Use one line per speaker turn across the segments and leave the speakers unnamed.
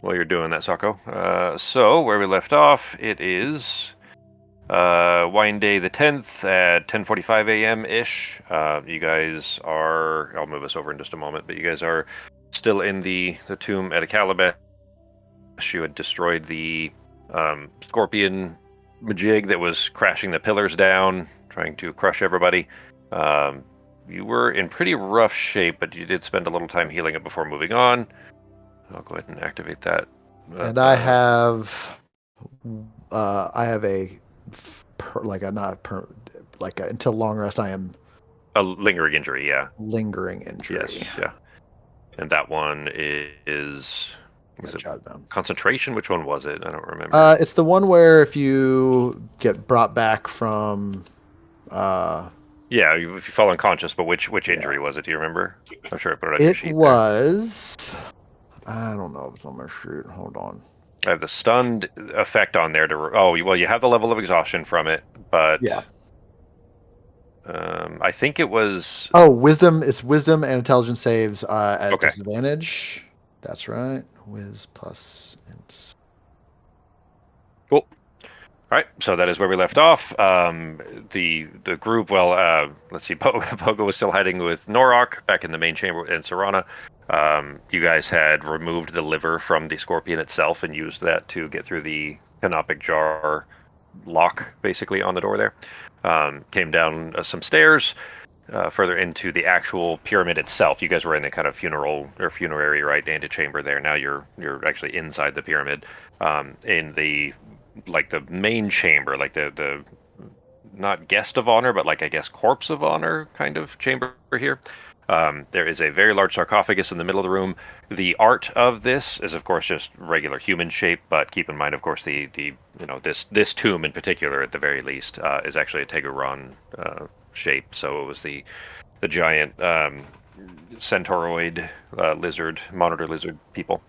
while you're doing that, Sako. So where we left off, it is wine day the 10th at 10:45 a.m. ish. You guys are. I'll move us over in just a moment, but you guys are still in the tomb at Calabash. You had destroyed the scorpion majig that was crashing the pillars down, trying to crush everybody. You were in pretty rough shape, but you did spend a little time healing it before moving on. I'll go ahead and activate that.
And I have a until long rest. I am
a lingering injury, yeah.
Lingering injury.
Yes, yeah. And that one is was it concentration? Which one was it? I don't remember.
It's the one where if you get brought back from.
Yeah, if you fall unconscious, but which injury was it? Do you remember? I'm sure I put it on your sheet.
It was. I don't know if it's on my sheet. Hold on.
I have the stunned effect on there you have the level of exhaustion from it, but
yeah.
I think it was.
Oh, wisdom! It's wisdom and intelligence saves at disadvantage. That's right. Wiz plus.
Cool. All right, so that is where we left off. The group, let's see, Pogo was still hiding with Norok back in the main chamber in Serana. You guys had removed the liver from the scorpion itself and used that to get through the canopic jar lock, basically, on the door there. Came down some stairs further into the actual pyramid itself. You guys were in the kind of funerary, right, antechamber there. Now you're actually inside the pyramid, in the main chamber, like the not guest of honor, but I guess corpse of honor kind of chamber here. There is a very large sarcophagus in the middle of the room. The art of this is, of course, just regular human shape, but keep in mind, of course, this tomb in particular, at the very least, is actually a Teguran shape. So it was the giant centauroid monitor lizard people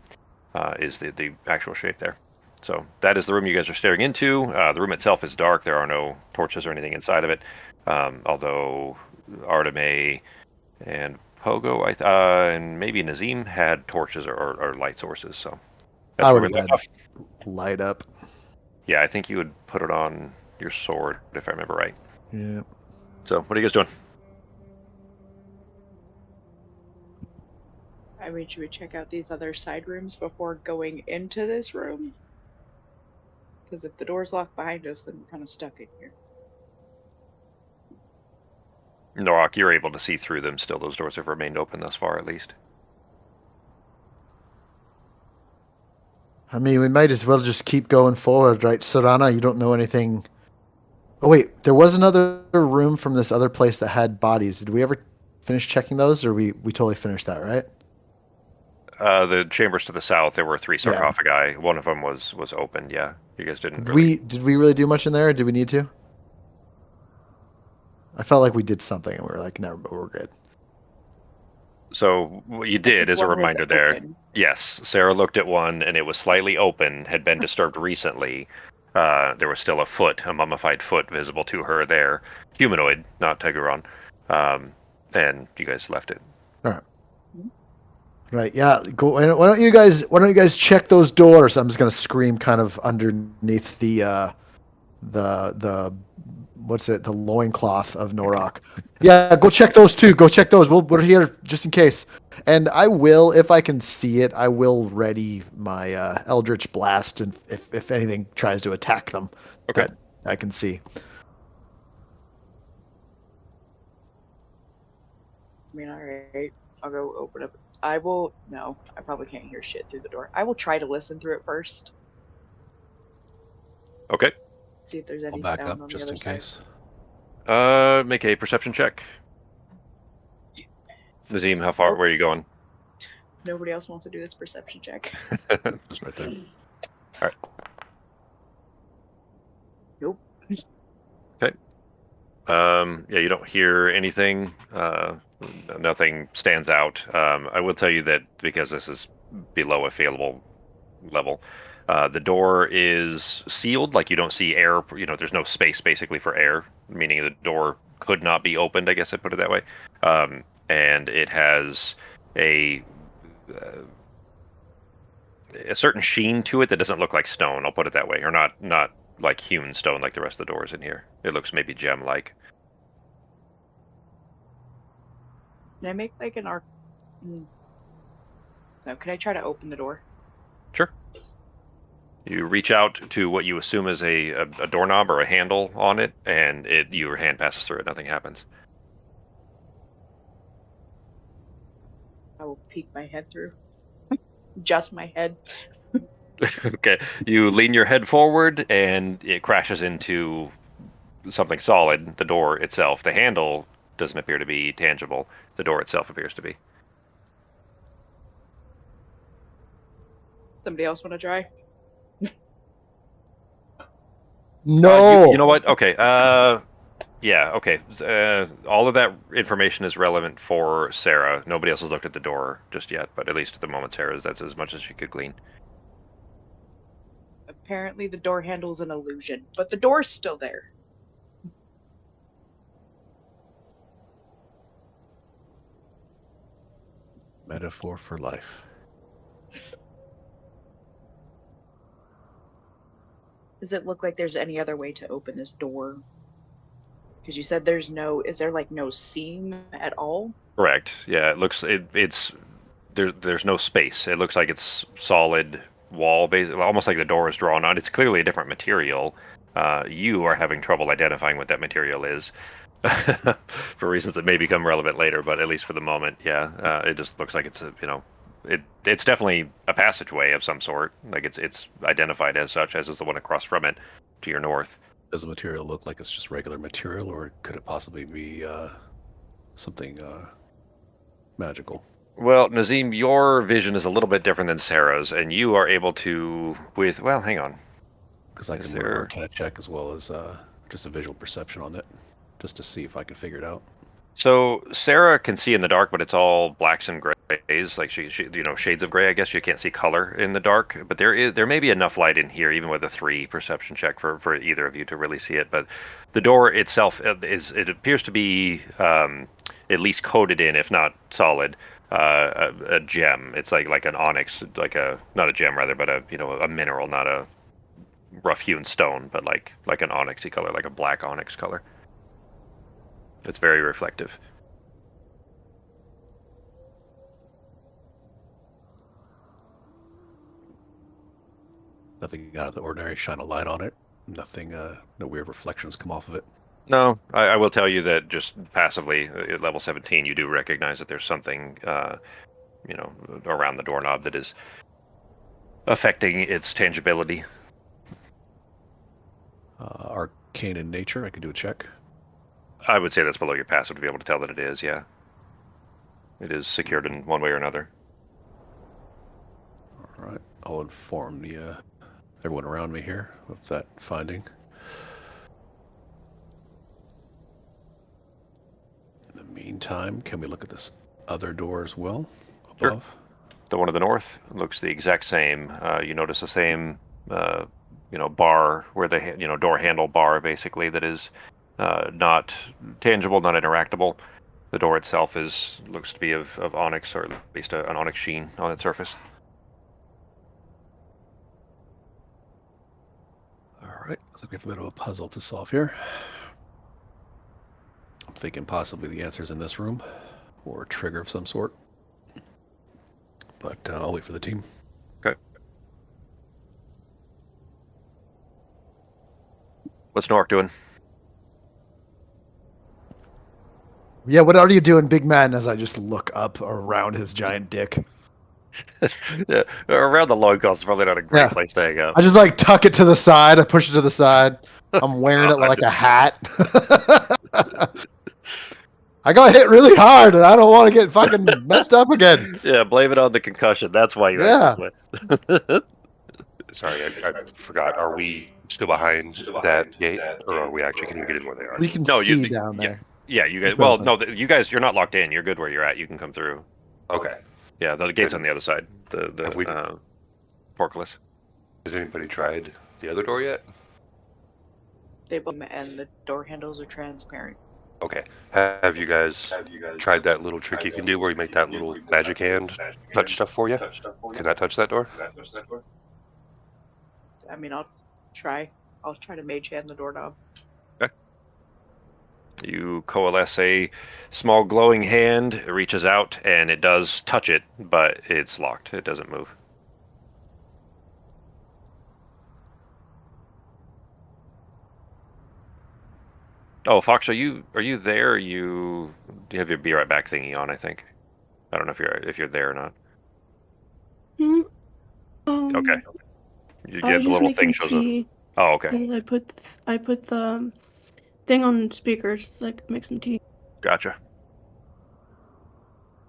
is the actual shape there. So that is the room you guys are staring into. The room itself is dark. There are no torches or anything inside of it. Although Arteme and Pogo, and maybe Nazim had torches or light sources. So
that's I would have had light up.
Yeah, I think you would put it on your sword, if I remember right.
Yeah.
So what are you guys doing?
I mean, should we check out these other side rooms before going into this room? Because if the door's locked behind us, then we're kind of stuck in here.
Norok, you're able to see through them still. Those doors have remained open thus far, at least.
I mean, we might as well just keep going forward, right? Serana, you don't know anything. Oh, wait. There was another room from this other place that had bodies. Did we ever finish checking those, or we totally finished that, right?
The chambers to the south, there were 3 sarcophagi. Yeah. One of them was open. Yeah, you guys didn't.
Did we really do much in there? Or did we need to? I felt like we did something, and we were like, "No, but we're good."
So what you did, as a reminder there, yes, Sarah looked at one, and it was slightly open, had been disturbed recently. There was still a mummified foot visible to her there, humanoid, not Teguran. And you guys left it.
All right. Right, yeah. Go. Why don't you guys check those doors? I'm just gonna scream, kind of underneath the what's it? The loincloth of Norok. Yeah, go check those too. Go check those. We're here just in case. And I will, if I can see it, I will ready my Eldritch Blast, and if anything tries to attack them,
okay,
I can see.
I mean, all right. I'll go open up. No, I probably can't hear shit through the door. I will try to listen through it first.
Okay.
See if there's any
I'll back
sound
up
on
just
the other
in case.
Make a perception check. Nazim, how far? Where are you going?
Nobody else wants to do this perception check.
Just right there.
All right.
Nope.
Okay. Yeah, you don't hear anything. Nothing stands out. I will tell you that because this is below a failable level, the door is sealed. Like, you don't see air. There's no space basically for air, meaning the door could not be opened. I guess I put it that way. And it has a a certain sheen to it that doesn't look like stone. I'll put it that way, or not like hewn stone like the rest of the doors in here. It looks maybe gem-like.
Can I make like an arc? No, can I try to open the door?
Sure. You reach out to what you assume is a doorknob or a handle on it, and your hand passes through it. Nothing happens.
I will peek my head through. Just my head.
Okay. You lean your head forward, and it crashes into something solid, the door itself. The handle doesn't appear to be tangible. The door itself appears to be.
Somebody else want to try?
No.
You know what? Okay. Yeah. Okay. All of that information is relevant for Sarah. Nobody else has looked at the door just yet, but at least at the moment, Sarah's. That's as much as she could glean.
Apparently, the door handle's an illusion, but the door's still there.
Metaphor for life.
Does it look like there's any other way to open this door? Because you said there's no. Is there like no seam at all?
Correct. Yeah. It's there's no space. It looks like it's solid wall, basically, almost like the door is drawn on. It's clearly a different material. You are having trouble identifying what that material is. For reasons that may become relevant later, but at least for the moment, yeah, it just looks like it's it's definitely a passageway of some sort. Like it's identified as such, as is the one across from it to your north.
Does the material look like it's just regular material, or could it possibly be something magical?
Well, Nazim, your vision is a little bit different than Sarah's, and you are able to hang on.
Because I can run Arcana check as well as just a visual perception on it, just to see if I can figure it out.
So Sarah can see in the dark, but it's all blacks and grays, like she shades of gray. I guess you can't see color in the dark, but there may be enough light in here, even with a 3 perception check for either of you to really see it. But the door itself it appears to be at least coated in, if not solid, a gem. It's like an onyx, not a gem rather, but a mineral, not a rough hewn stone, but like an onyxy color, like a black onyx color. It's very reflective.
Nothing out of the ordinary. Shine a light on it. Nothing. No weird reflections come off of it.
No, I will tell you that just passively at level 17, you do recognize that there's something, around the doorknob that is affecting its tangibility.
Arcane in nature. I could do a check.
I would say that's below your passive to be able to tell that it is, yeah. It is secured in one way or another.
All right. I'll inform everyone around me here of that finding. In the meantime, can we look at this other door as well above?
Sure. The one to the north looks the exact same. You notice the same, bar where the door handle bar basically that is not tangible, not interactable. The door itself looks to be of onyx, or at least an onyx sheen on its surface.
All right. Looks like we have a bit of a puzzle to solve here. I'm thinking possibly the answer's in this room, or a trigger of some sort. But I'll wait for the team.
Okay. What's Nork doing?
Yeah, what are you doing, big man? As I just look up around his giant dick.
Yeah, around the loincloth is probably not a great place to hang up.
I just tuck it to the side. I push it to the side. I'm wearing it like a hat. I got hit really hard, and I don't want to get fucking messed up again.
Yeah, blame it on the concussion. That's why you.
Yeah.
Sorry, I forgot. Are we still behind that gate, or are we actually? Can you get in where they are?
We can see down there.
Yeah, you guys. Well, no, you guys. You're not locked in. You're good where you're at. You can come through.
Okay.
Yeah, the gate's on the other side. The portcullis.
Has anybody tried the other door yet?
They both and the door handles are transparent.
Okay. Have you guys tried that little trick you can do where you make that little magic hand touch stuff for you? Can that touch that door?
I mean, I'll try. I'll try to mage hand the doorknob.
Okay. You coalesce a small glowing hand, it reaches out, and it does touch it, but it's locked. It doesn't move. Oh, Fox, are you there? You have your be right back thingy on, I think. I don't know if you're there or not.
Hmm?
Okay. You
I
get
was
the
just
little thing
making
shows up.
tea.
Oh, okay.
And I put the thing on speakers so I could make some tea.
Gotcha.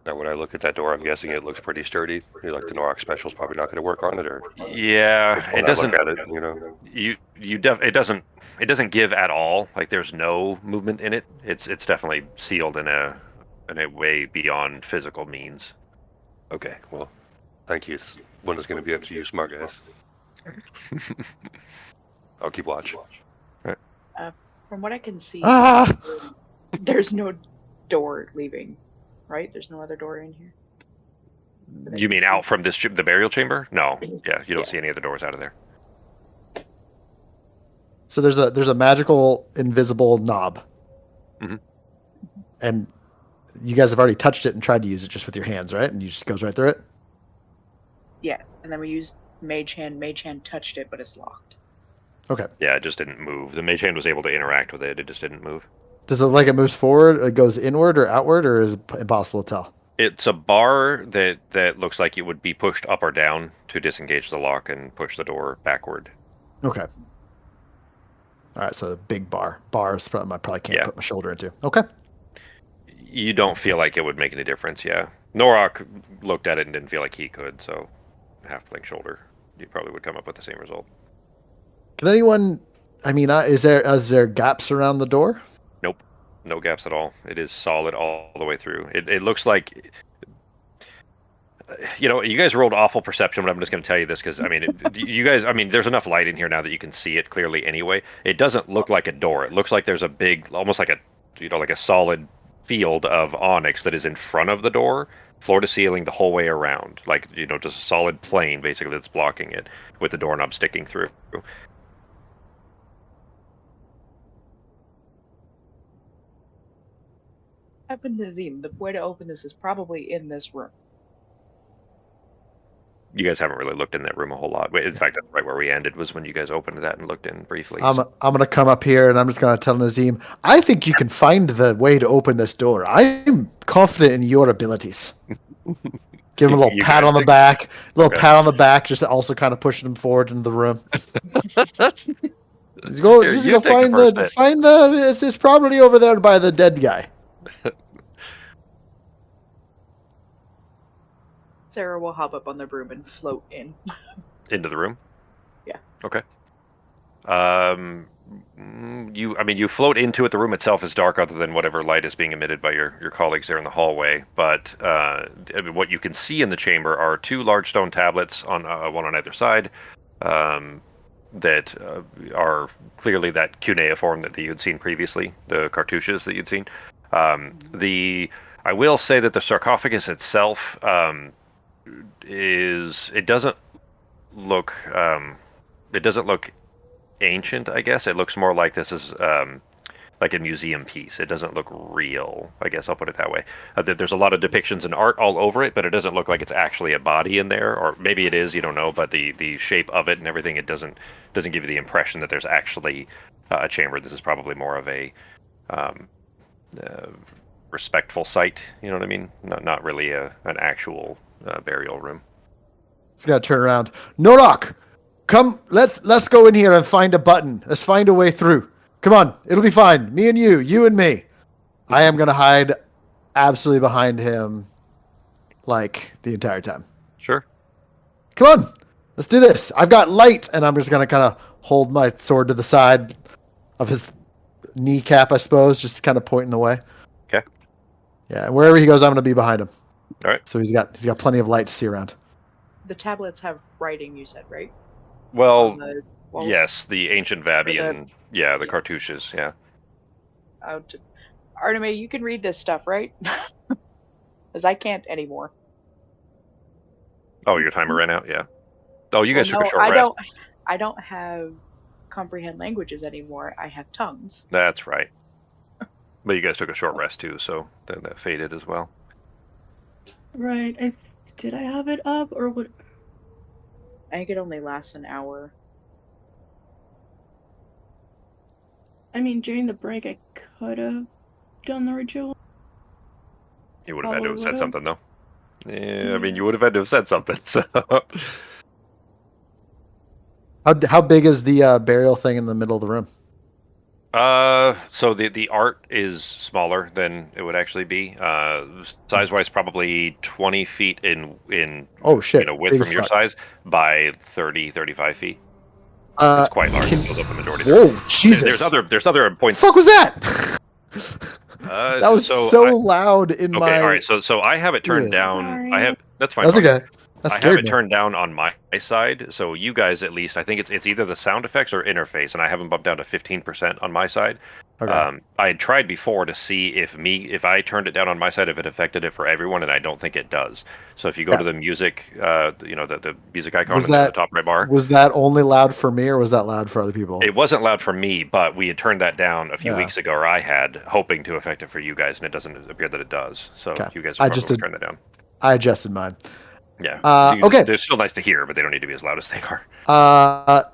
Now, when I look at that door, I'm guessing it looks pretty sturdy. Like the Norak special's probably not going to work on it, or
Yeah,
just
it
when I look
doesn't.
at it,
It doesn't give at all. Like there's no movement in it. It's definitely sealed in a way beyond physical means.
Okay, well, thank you. One is going to be up to you, smart guys. I'll keep watch.
From what I can see,
Ah!
there's no door leaving, right? There's no other door in here. that I
You
can
mean
see.
out from the burial chamber? No. Yeah, you don't
Yeah.
see any of the doors out of there.
So there's a magical invisible knob,
Mhm.
and you guys have already touched it and tried to use it just with your hands, right? And you just goes right through it.
Yeah, and then we used mage hand. Mage hand touched it, but it's locked.
Okay.
Yeah, it just didn't move. The mage hand was able to interact with it. It just didn't move.
Does it like it moves forward? It goes inward or outward, or is it impossible to tell?
It's a bar that looks like it would be pushed up or down to disengage the lock and push the door backward.
Okay. All right. So the big bars I probably can't
Yeah.
put my shoulder into. Okay.
You don't feel like it would make any difference, yeah. Norok looked at it and didn't feel like he could, so halfling shoulder, you probably would come up with the same result.
Can anyone? I mean, is there gaps around the door?
Nope, no gaps at all. It is solid all the way through. It looks like, you guys rolled awful perception, but I'm just going to tell you this because, I mean, there's enough light in here now that you can see it clearly anyway. It doesn't look like a door. It looks like there's a big, almost like like a solid field of onyx that is in front of the door, floor to ceiling, the whole way around. Like, just a solid plane, basically, that's blocking it with the doorknob sticking through.
Happened to Nazim. The way to open this is probably in this room.
You guys haven't really looked in that room a whole lot. In fact, that's right where we ended was when you guys opened that and looked in briefly.
I'm gonna come up here and I'm just gonna tell Nazim, I think you can find the way to open this door. I'm confident in your abilities. Give him a little pat on the back, pat on the back, just also kind of pushing him forward into the room. Just go find it's probably over there by the dead guy.
Sarah will hop up on the broom and float in.
Into the room?
Yeah.
Okay. You float into it. The room itself is dark other than whatever light is being emitted by your colleagues there in the hallway. But what you can see in the chamber are two large stone tablets on one on either side that are clearly that cuneiform that you had seen previously, the cartouches that you'd seen. I will say that the sarcophagus itself it doesn't look ancient, I guess. It looks more like this is like a museum piece. It doesn't look real, I guess I'll put it that way. There's a lot of depictions and art all over it, but it doesn't look like it's actually a body in there, or maybe it is, you don't know, but the shape of it and everything, it doesn't give you the impression that there's actually a chamber. This is probably more of a respectful site, you know what I mean? Not really an actual burial room.
He's got to turn around. Norok, come. Let's go in here and find a button. Let's find a way through. Come on, it'll be fine. Me and you and me. I am gonna hide absolutely behind him, like the entire time.
Sure.
Come on, let's do this. I've got light, and I'm just gonna kind of hold my sword to the side of his kneecap, I suppose, just kind of pointing the way.
Okay.
Yeah, wherever he goes, I'm gonna be behind him.
All right.
So he's got plenty of light to see around.
The tablets have writing, you said, right?
Well,
On the walls?
yes, the ancient Vabian, the cartouches, yeah.
Artemis, you can read this stuff, right? Because I can't anymore.
Oh, your timer ran out. Yeah. Oh, you
Well,
guys took a
no,
short rest.
I don't have comprehend languages anymore. I have tongues.
That's right. But you guys took a short rest too, so then that faded as well.
Right. Did I have it up or what?
I think it only lasts an hour.
I mean, during the break, I could have done the ritual.
You would have had to
Probably
have said
would've.
something though. Yeah, I mean,
Yeah.
you would have had to have said something. So,
How big is the burial thing in the middle of the room?
so the art is smaller than it would actually be. Size wise, probably 20 feet in
Oh shit,
width
big
from
as
your
fuck.
size by 30, 35 feet.
Uh,
It's quite large.
can-
It fills up the majority.
Whoa, Jesus!
There's other
The
points.
fuck was that? That was so
I,
loud in
okay, all
my
right. So I have it turned
ear.
down. I
Sorry.
have that's fine.
That's
Pog.
okay. That
I have
scared
it
me.
turned down on my side, so you guys at least. I think it's either the sound effects or interface, and I have them bumped down to 15% on my side.
Okay.
I had tried before to see if I turned it down on my side, if it affected it for everyone, and I don't think it does. So if you go
Yeah.
to the music, the music icon
Was
in the
that
top right bar,
was that only loud for me, or was that loud for other people?
it wasn't loud for me, but we had turned that down a few
Yeah.
weeks ago, or I had, hoping to affect it for you guys, and it doesn't appear that it does. So
Okay.
you guys
I
probably
just
want to
did-
turn that down.
I adjusted mine.
Yeah.
Okay.
They're still nice to hear, but they don't need to be as loud as they are.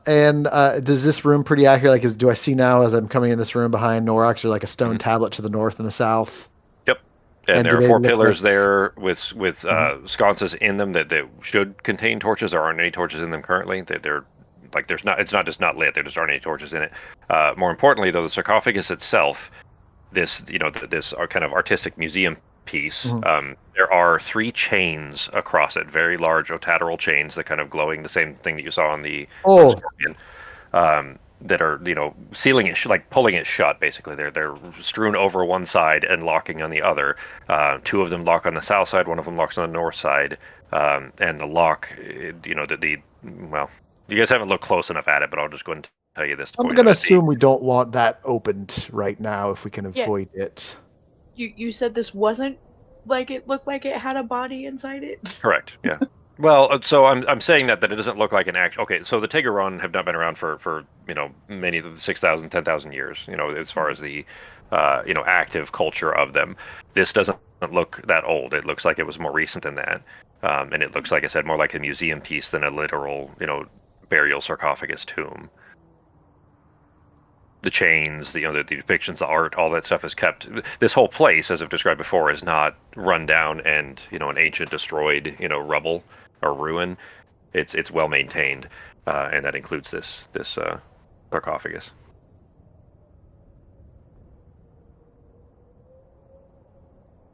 And does this room pretty accurate? Like, do I see now as I'm coming in this room behind Norax, or like a stone tablet to the north and the south?
Yep. And
And do
there are
they
four
look
pillars
like-
there with sconces in them that should contain torches. There aren't any torches in them currently. They're like it's not just not lit. There just aren't any torches in it. More importantly, though, the sarcophagus itself, this this kind of artistic museum piece.
Mhm.
There are 3 chains across it, very large otateral chains that kind of glowing, the same thing that you saw on the
Oh,
scorpion. That are sealing it, like pulling it shut. Basically, they're strewn over one side and locking on the other. 2 of them lock on the south side. 1 of them locks on the north side. And the lock, well, you guys haven't looked close enough at it, but I'll just go and tell you this.
I'm
point
gonna
out.
assume we don't want that opened right now if we can
Yeah.
avoid it.
You said this wasn't like it looked like it had a body inside it?
Correct. Yeah. Well, so I'm saying that it doesn't look like an act. Okay, so the Tegeron have not been around for many of the 6,000, 10,000 years. As far as the active culture of them, this doesn't look that old. It looks like it was more recent than that, and it looks like I said more like a museum piece than a literal burial sarcophagus tomb. The chains, the depictions, the art, all that stuff is kept. This whole place, as I've described before, is not run down and an ancient destroyed rubble or ruin. It's well maintained, and that includes this sarcophagus.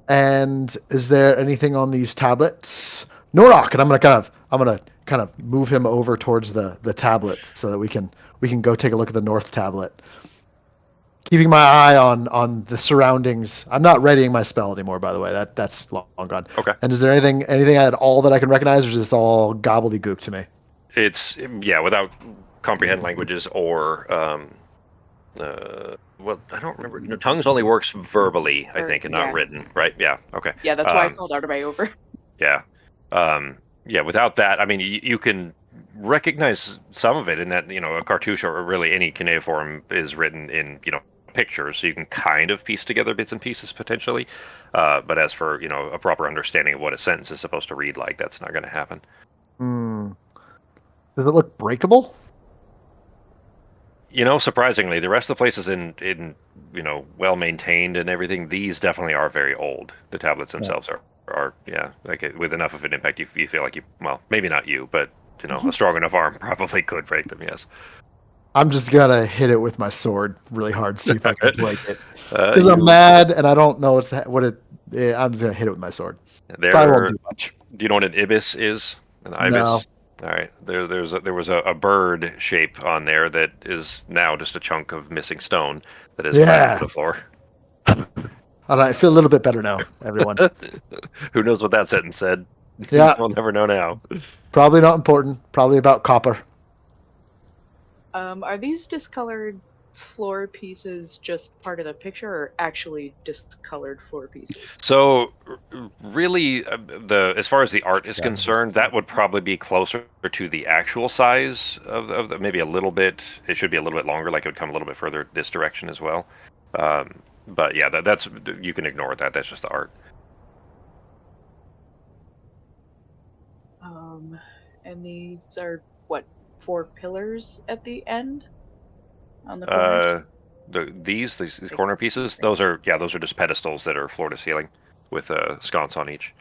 And is there anything on these tablets? Norak, and I'm gonna kind of move him over towards the tablets so that we can go take a look at the north tablet. Keeping my eye on the surroundings. I'm not readying my spell anymore, by the way. That's long gone.
Okay.
And is there anything at all that I can recognize, or is this all gobbledygook to me?
It's without comprehend languages or well, I don't remember. Tongues only works verbally, I think, and not
Yeah.
written, right? Yeah. Okay.
Yeah, that's why I called Artemis over.
Yeah. Without that, I mean, you can recognize some of it in that, a cartouche or really any cuneiform is written in, pictures, so you can kind of piece together bits and pieces potentially. But as for, a proper understanding of what a sentence is supposed to read like, that's not going to happen.
Does it look breakable?
Surprisingly, the rest of the place is in well maintained and everything. These definitely are very old. The tablets themselves are like with enough of an impact, you feel like well, maybe not you, but a strong enough arm probably could break them. Yes.
I'm just gonna hit it with my sword really hard, see if I can break it. Because
You-
I'm mad and I don't know I'm just gonna hit it with my sword. Probably won't do much.
Do you know what an ibis is? An ibis?
No.
All right. There was a bird shape on there that is now just a chunk of missing stone that is flat on the floor.
All right, I feel a little bit better now, everyone.
Who knows what that sentence said?
Yeah.
We'll never know now.
Probably not important. Probably about copper.
Are these discolored floor pieces just part of the picture, or actually discolored floor pieces?
So, really, as far as the art is
Shadow.
concerned, that would probably be closer to the actual size of maybe a little bit. It should be a little bit longer, like it would come a little bit further this direction as well. But yeah, that's you can ignore that. That's just the art.
And these are what, 4 pillars at the end on the corners?
These corner pieces, those are just pedestals that are floor to ceiling with a sconce on each.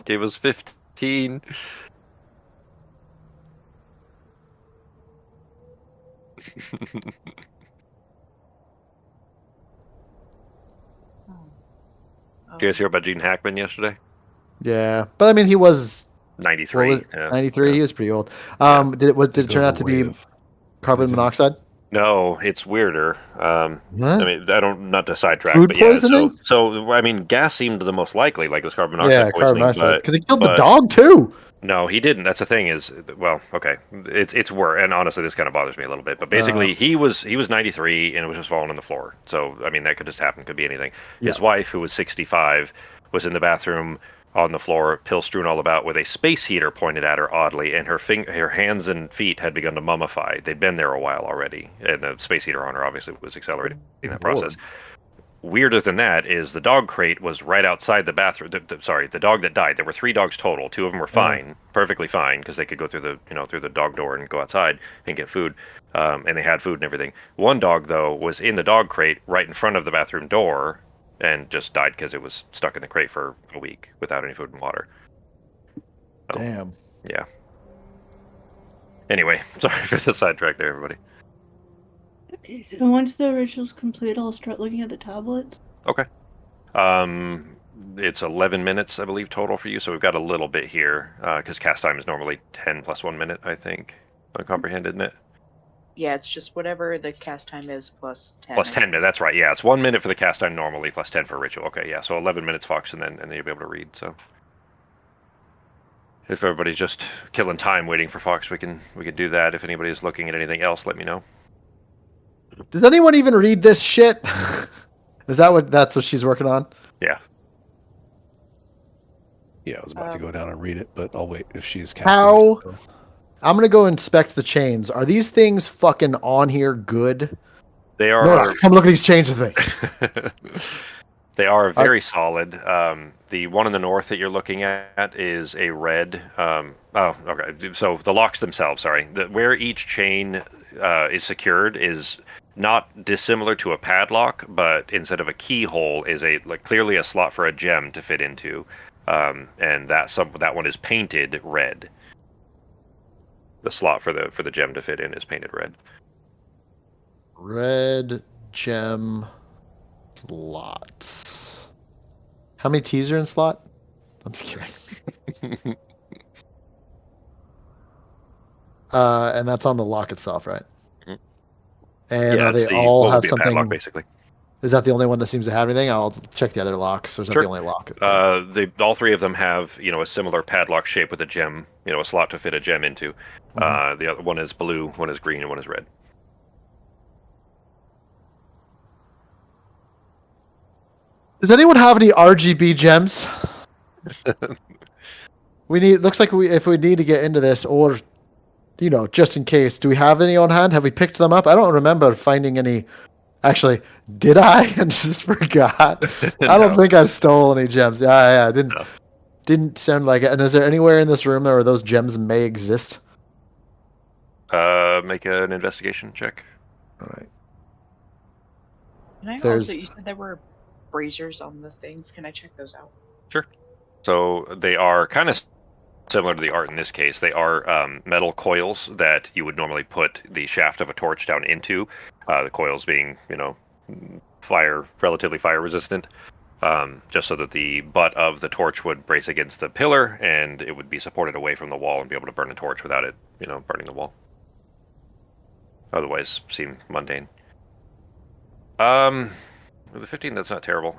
Gave us 15. Did you guys hear about Gene Hackman yesterday?
Yeah, but I mean, he was
93. Yeah.
93.
Yeah.
He was pretty old.
Yeah.
Did it turn out to be carbon monoxide?
No, it's weirder. I
What?
mean, not to sidetrack,
Food
but yeah.
poisoning?
So I mean, gas seemed the most likely, like it was carbon
Yeah,
monoxide
carbon
poisoning,
monoxide because he killed the
but
dog too.
no, he didn't. That's the thing is, well, okay, it's worse. And honestly, this kind of bothers me a little bit. But basically, he was 93 and it was just falling on the floor. So I mean, that could just happen. Could be anything.
Yeah.
His wife, who was 65, was in the bathroom on the floor, pill strewn all about, with a space heater pointed at her oddly, and her hands and feet had begun to mummify. They'd been there a while already, and the space heater on her obviously was accelerating that process. Weirder than that is the dog crate was right outside the bathroom. The dog that died. There were 3 dogs total. 2 of them were fine, perfectly fine, because they could go through the dog door and go outside and get food, and they had food and everything. One dog though was in the dog crate right in front of the bathroom door, and just died because it was stuck in the crate for a week without any food and water. So,
Damn.
yeah. Anyway, sorry for the sidetrack there, everybody.
Okay, so once the ritual's complete, I'll start looking at the tablets.
Okay. It's 11 minutes, I believe, total for you, so we've got a little bit here, because cast time is normally 10 plus 1 minute, I think. Uncomprehended, isn't it?
Yeah, it's just whatever the cast time is plus 10.
Plus 10 minutes, that's right. Yeah, it's 1 minute for the cast time normally, plus 10 for ritual. Okay, yeah, so 11 minutes, Fox, and then you'll be able to read, so. If everybody's just killing time waiting for Fox, we can do that. If anybody's looking at anything else, let me know.
Does anyone even read this shit? That's what she's working on?
Yeah.
Yeah, I was about to go down and read it, but I'll wait if she's casting.
How? I'm gonna go inspect the chains. Are these things fucking on here good?
They are.
No, come look at these chains with me.
They are very solid. The one in the north that you're looking at is a red. Okay. So the locks themselves, sorry. Where each chain is secured is not dissimilar to a padlock, but instead of a keyhole is clearly a slot for a gem to fit into, and that one is painted red. The slot for the gem to fit in is painted red.
Red gem slots. How many T's are in slot? I'm just kidding. And that's on the lock itself, right?
Mm-hmm.
And are they all have something?
Padlock, basically.
Is that the only one that seems to have anything? I'll check the other locks. Or is that the only lock?
All 3 of them have a similar padlock shape with a gem, a slot to fit a gem into. Mm-hmm. The other one is blue, one is green, and one is red.
Does anyone have any RGB gems? Looks like if we need to get into this, or just in case, do we have any on hand? Have we picked them up? I don't remember finding any. Actually, did I? I just forgot. No. I don't think I stole any gems. Yeah, didn't sound like it. And is there anywhere in this room where those gems may exist?
Make an investigation check.
All right.
Can I also, you said there were braziers on the things. Can I check those out?
Sure. So they are kind of similar to the art in this case. They are metal coils that you would normally put the shaft of a torch down into. The coils being, relatively fire resistant, just so that the butt of the torch would brace against the pillar and it would be supported away from the wall and be able to burn the torch without it, burning the wall. Otherwise, seem mundane. With a 15, that's not terrible.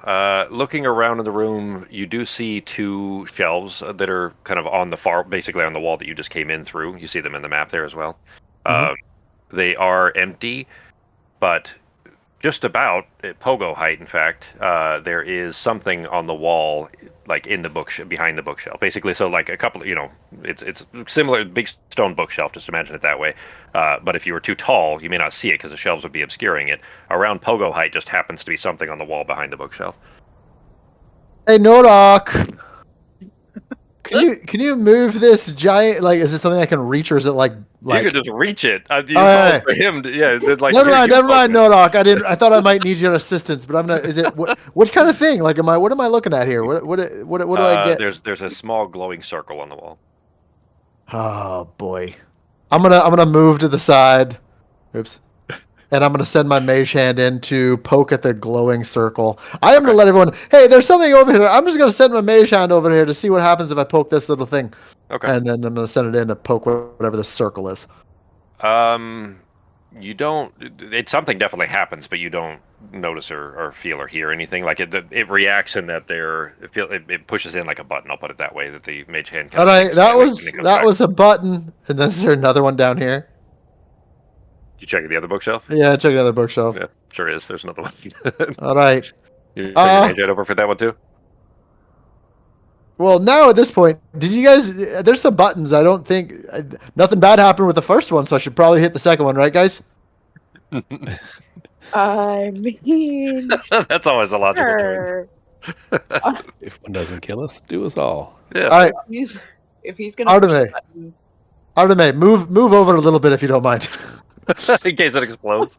Looking around in the room, you do see 2 shelves that are kind of basically on the wall that you just came in through. You see them in the map there as well.
Mhm.
They are empty, but just about at pogo height, in fact, there is something on the wall, like in the behind the bookshelf, basically. So like a couple, it's similar, big stone bookshelf. Just imagine it that way. But if you were too tall, you may not see it because the shelves would be obscuring it. Around pogo height, just happens to be something on the wall behind the bookshelf.
Hey, Nordok, can you move this giant? Like, is this something I can reach, or is it like
You could just reach it. You
Oh,
called
yeah.
for him. Like
Never
here,
mind,
you
never
poke
mind,
it.
Nodok. I thought I might need your assistance, but I'm not. Is it what kind of thing? Like, what am I looking at here? What do I get?
There's a small glowing circle on the wall.
Oh boy, I'm gonna move to the side. Oops. And I'm gonna send my mage hand in to poke at the glowing circle. I am gonna let everyone. Hey, there's something over here. I'm just gonna send my mage hand over here to see what happens if I poke this little thing.
Okay.
And then I'm gonna send it in to poke whatever the circle is.
You don't. It's something definitely happens, but you don't notice or feel or hear anything. Like it reacts in that it pushes in like a button. I'll put it that way. That the mage hand.
All right, that was
back.
a button. And then is there another one down here?
You checking the other bookshelf?
Yeah, check the other bookshelf.
Yeah, sure is. There's another one.
All right.
You take your mage hand over for that one too.
Well, now at this point, did you guys? There's some buttons. I don't think nothing bad happened with the first one, so I should probably hit the second one, right, guys?
I mean,
That's always a logical choice.
sure.
If one doesn't kill us, do us all.
Yeah.
All right,
If he's gonna push
Arteme.
the button,
Arteme, move over a little bit if you don't mind.
In case it explodes.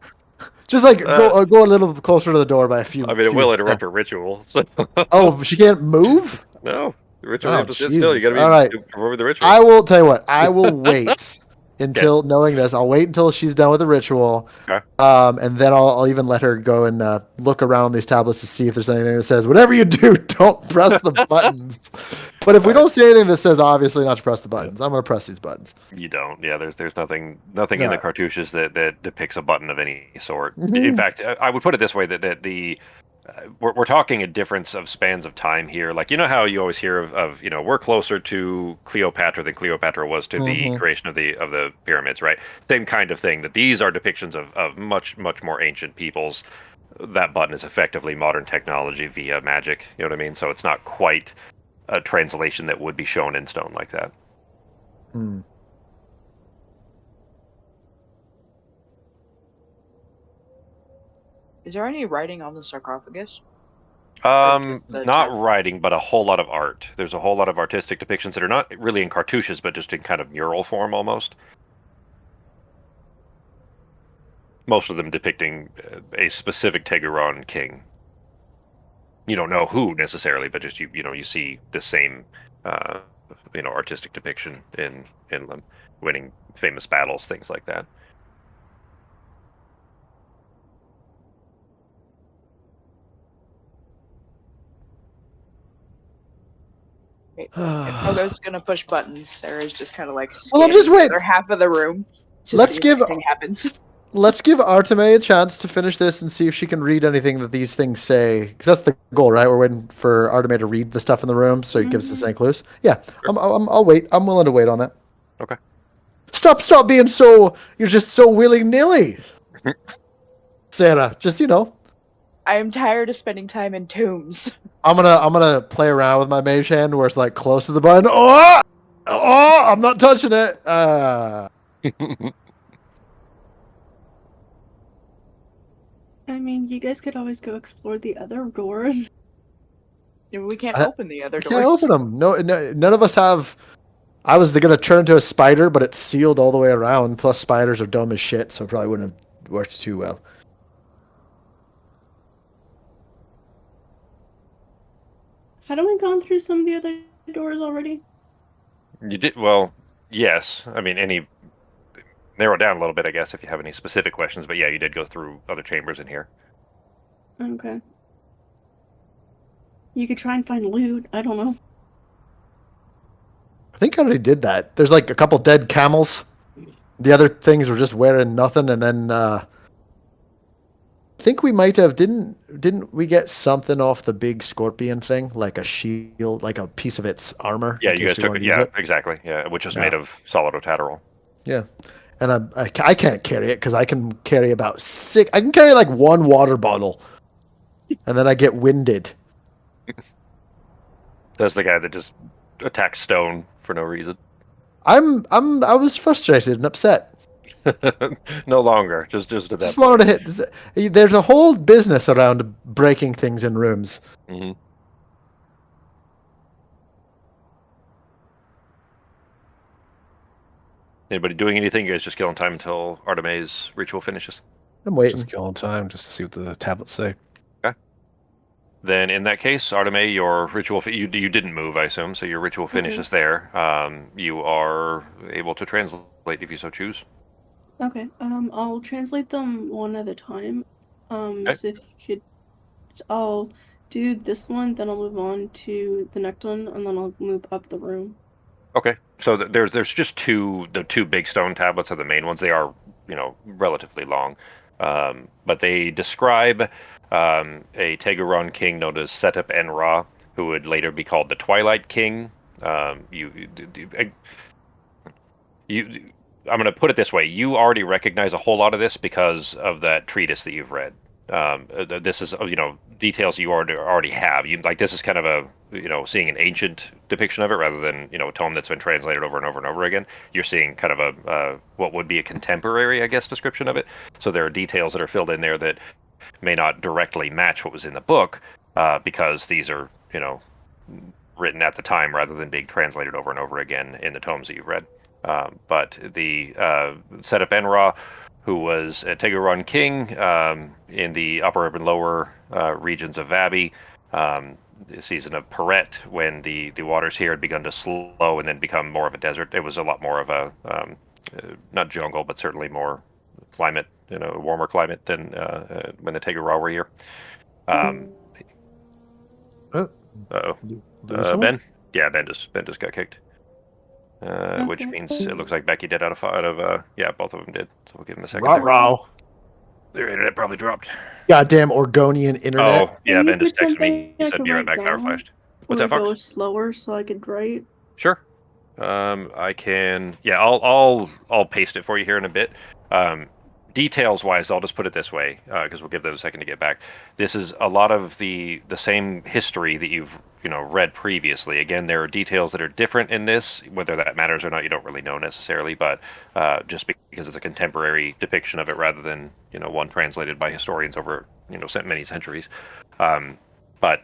Just like go a little closer to the door by a few.
I mean, it will interrupt her ritual. So.
Oh, she can't move?
No, the ritual.
Oh,
You have to sit still. You
Jesus.
got to be
All right.
over the ritual.
I will tell you what. I will wait until knowing this. I'll wait until she's done with the ritual.
Okay.
And then I'll even let her go and look around these tablets to see if there's anything that says, whatever you do, don't press the buttons. But if we don't see anything that says obviously not to press the buttons, I'm going to press these buttons.
You don't. Yeah, there's nothing in the
Yeah.
cartouches that depicts a button of any sort.
Mhm.
In fact, I would put it this way: that the we're talking a difference of spans of time here. Like, you know how you always hear of we're closer to Cleopatra than Cleopatra was to the creation of the pyramids, right? Same kind of thing. That these are depictions of much more ancient peoples. That button is effectively modern technology via magic. You know what I mean? So it's not quite a translation that would be shown in stone like that.
Hmm.
is there any writing on the sarcophagus?
Not
tablet?
writing, but a whole lot of art. There's a whole lot of artistic depictions that are not really in cartouches, but just in kind of mural form almost. Most of them depicting a specific Teguran king. You don't know who necessarily, but just you see the same artistic depiction in them, winning famous battles, things like that.
If Pogo's gonna push buttons, Sarah's just kind of like
Well, I'm just
scanning the
waiting.
other half of the room. To
Let's
see if
give-
anything happens.
Let's give Arteme a chance to finish this and see if she can read anything that these things say. Because that's the goal, right? We're waiting for Arteme to read the stuff in the room, so he gives us any clues. Yeah, I'll wait. I'm willing to wait on that.
Okay.
Stop being so. You're just so willy nilly, Sarah. Just
I am tired of spending time in tombs.
I'm gonna play around with my mage hand where it's like close to the button. Oh, I'm not touching it.
I mean, you guys could always go explore the other doors.
We can't
I-
open the other
I
doors.
can't open them. No, none of us have. I was gonna turn to a spider, but it's sealed all the way around. Plus, spiders are dumb as shit, so it probably wouldn't have worked too well.
Hadn't we gone through some of the other doors already?
You did well. Yes, I mean narrow it down a little bit, I guess, if you have any specific questions. But yeah, you did go through other chambers in here.
Okay. You could try and find loot. I don't know.
I think I already did that. There's like a couple dead camels. The other things were just wearing nothing, and then I think we might have didn't we get something off the big scorpion thing, like a shield, like a piece of its armor?
Yeah,
in
you
case
guys
we
took
wanted
it.
to use
Yeah, exactly. Yeah, which was made of solid otateral.
Yeah. and I can't carry it because I can carry about 6. I can carry like 1 water bottle, and then I get winded.
That's the guy that just attacked stone for no reason.
I was frustrated and upset.
No longer. Just at that
Just
point.
wanted to hit. There's a whole business around breaking things in rooms.
Hmm. Anybody doing anything? You guys just killing time until Artemis' ritual finishes?
I'm waiting.
Just killing time just to see what the tablets say.
Okay. Then in that case, Artemis, your ritual you didn't move, I assume, so your ritual finishes there. You are able to translate if you so choose.
Okay. I'll translate them one at a time.
Okay.
So if you could, I'll do this one, then I'll move on to the next one, and then I'll move up the room.
Okay. So there's just the two big stone tablets are the main ones. They are, relatively long. But they describe a Teguran king known as Setep Enra, who would later be called the Twilight King. You I'm going to put it this way. You already recognize a whole lot of this because of that treatise that you've read. This is, details you already have. This is kind of a, seeing an ancient depiction of it rather than, a tome that's been translated over and over and over again. You're seeing kind of a what would be a contemporary, I guess, description of it. So there are details that are filled in there that may not directly match what was in the book, because these are, written at the time rather than being translated over and over again in the tomes that you've read. But the Setep Enra, who was a Teguran king in the upper and lower regions of Vabi, the season of Perret, when the waters here had begun to slow and then become more of a desert. It was a lot more of a, not jungle, but certainly more climate, warmer climate than when the Teguran were here. Uh-oh. Ben? Yeah, Ben just got kicked. Which
Okay.
means it looks like Becky did out of yeah, both of them did. So we'll give him a second.
Ruh-roh.
Their internet probably dropped.
Goddamn Orgonian internet.
Oh, yeah,
Can you
Ben just
put
texted me.
something
He
I
said,
could
be right
write
back, power
down
flashed. What's that,
where it
Fox?
goes slower so I could write?
Sure. I can, yeah, I'll paste it for you here in a bit. Details wise, I'll just put it this way, because we'll give them a second to get back. This is a lot of the same history that you've read previously. Again, there are details that are different in this. Whether that matters or not, you don't really know necessarily. But just because it's a contemporary depiction of it rather than one translated by historians over many centuries. But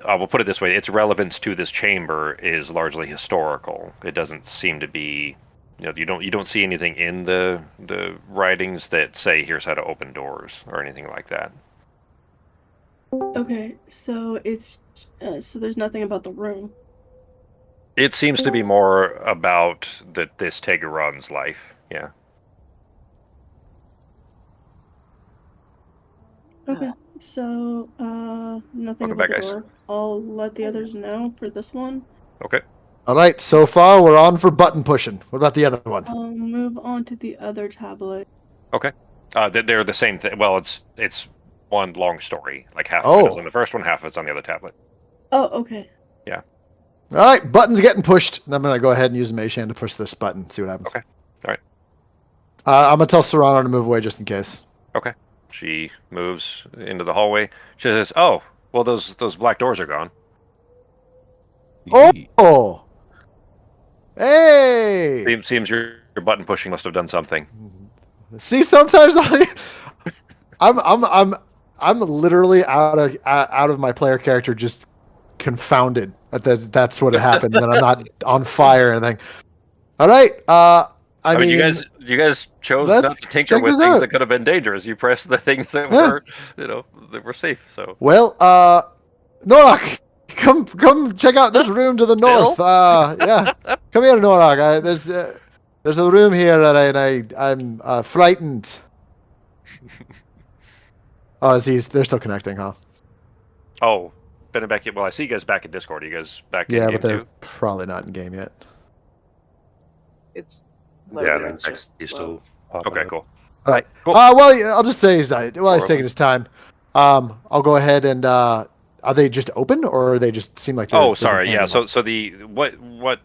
I will put it this way: its relevance to this chamber is largely historical. It doesn't seem to be. You don't see anything in the writings that say here's how to open doors or anything like that.
Okay, so it's so there's nothing about the room.
It seems to be more about this Teguran's life. Yeah.
Okay, so nothing
Welcome
about
back,
the
guys.
door. I'll let the others know for this one.
Okay.
All right, so far we're on for button pushing. What about the other one?
I'll move on to the other tablet.
Okay. They're the same thing. Well, it's one long story. Like half of it is
Oh.
on the first one, half of it's on the other tablet.
Oh, okay.
Yeah.
All right, button's getting pushed. I'm going to go ahead and use Mage Hand to push this button, see what happens.
Okay. All right.
I'm going to tell Serrano to move away just in case.
Okay. She moves into the hallway. She says, "Oh, well, those black doors are gone."
Yee.
Oh! Hey!
Seems your button pushing must have done something.
See, sometimes I'm literally out of my player character, just confounded that that's what happened. That I'm not on fire or anything. All right. I mean,
you guys chose
let's
not to tinker
check
with
this
things
out.
that could have been dangerous. You pressed the things that
Yeah.
were, that were safe. So
Well, Norak, come check out this room to the north. Yeah, come here, Norak. There's a room here that I'm frightened. Oh, they're still connecting, huh?
oh, been back. Well, I see you guys back in Discord. Are you guys back in
Yeah,
game
but they're
too?
probably not in game yet.
It's
Yeah,
loading,
then
it's just
he's
slow.
still popping
Okay,
up.
cool.
All right.
Cool.
Well, yeah, I'll just say he's
Door
taking his time. I'll go ahead and are they just open or they just seem like they're
Oh,
they've been
sorry. Yeah.
handled?
So the what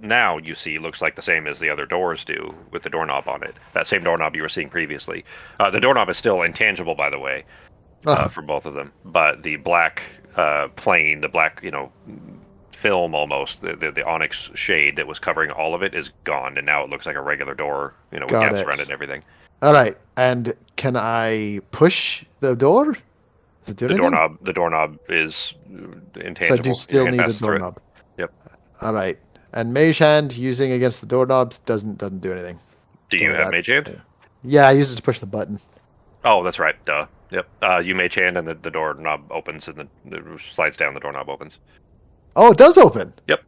now you see looks like the same as the other doors do with the doorknob on it. That same doorknob you were seeing previously. The doorknob is still intangible, by the way, for both of them. But the black plane, the black, film almost, the onyx shade that was covering all of it is gone, and now it looks like a regular door, with
Got
gaps
it.
around it and everything.
All right. And can I push the door? Does it do anything?
The doorknob is intangible.
So I do still
Your hand
need a
passes through it.
doorknob.
Yep.
All right. And Mage Hand using against the doorknobs doesn't do anything.
Do you
Still
have
that-
Mage Hand?
Yeah, I use it to push the button.
Oh, that's right. Duh. Yep. You Mage Hand, and the doorknob opens, and it slides down. The doorknob opens.
Oh, it does open.
Yep.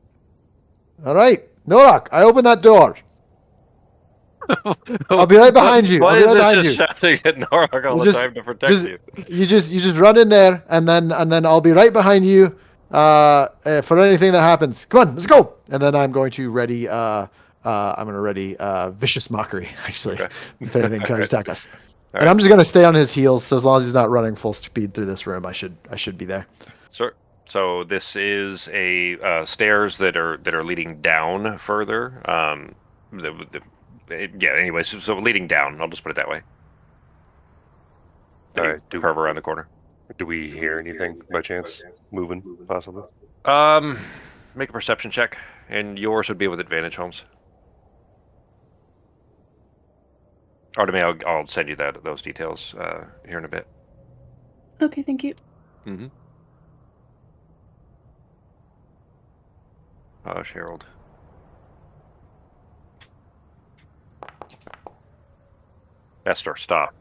All right. Norak, I open that door. I'll be right behind you.
Why
I'll be right
is
behind
this
you.
just shouting at Norak all
You
the
just-
time to protect you?
You just run in there, and then I'll be right behind you for anything that happens. Come on, let's go. And then I'm going to ready. I'm going to ready vicious mockery. Actually,
Okay.
if anything tries to attack us,
All
and I'm just going to stay on his heels. So as long as he's not running full speed through this room, I should be there.
Sure. So this is a stairs that are leading down further. Anyway, so leading down. I'll just put it that way.
All
Then
right.
you curve around the corner.
Do we hear anything by chance? Moving, possibly?
Make a perception check, and yours would be with advantage, Holmes. Artemy, I'll send you those details here in a bit.
Okay, thank you.
Mm-hmm. Harold. Esther, stop.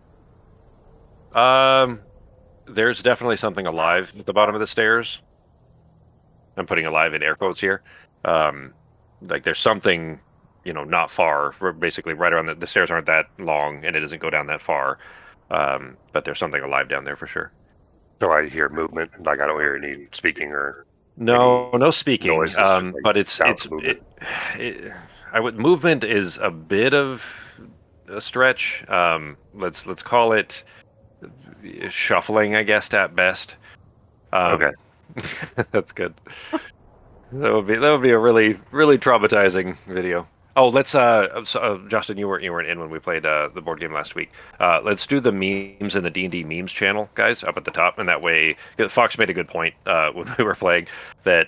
There's definitely something alive at the bottom of the stairs. I'm putting alive in air quotes here. Like there's something, not far. We're basically right around the stairs aren't that long, and it doesn't go down that far. But there's something alive down there for sure.
So I hear movement. Like I don't hear any speaking or
No speaking.
noises, just like
But it's
sounds of movement.
movement is a bit of a stretch. Let's call it shuffling, I guess, at best.
Okay.
That's good. That would be a really traumatizing video. Oh, let's Justin, you weren't in when we played the board game last week. Let's do the memes in the D&D memes channel, guys, up at the top, and that way, 'cause Fox made a good point when we were playing that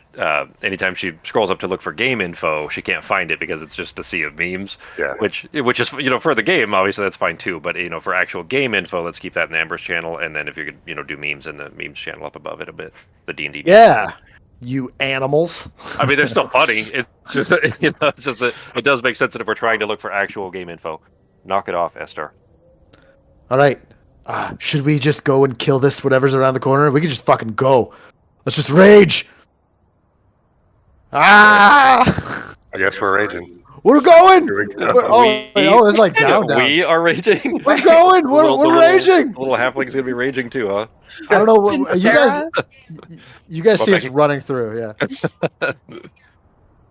anytime she scrolls up to look for game info, she can't find it because it's just a sea of memes.
Yeah.
Which is for the game, obviously that's fine too. But for actual game info, let's keep that in the Embers channel, and then if you could do memes in the memes channel up above it a bit, the D&D.
Yeah. You animals.
I mean, they're still funny. It's just it's just that it does make sense that if we're trying to look for actual game info, knock it off, Esther.
All right. Should we just go and kill this whatever's around the corner? We could just fucking go. Let's just rage. Ah!
I guess we're raging.
We're going.
Here we go.
It's like down.
We are raging.
We're going. We're raging.
The little halfling's gonna be raging too, huh?
I don't know.
And
You guys.
Sarah,
You guys
Well,
see us
thank you.
running through. Yeah.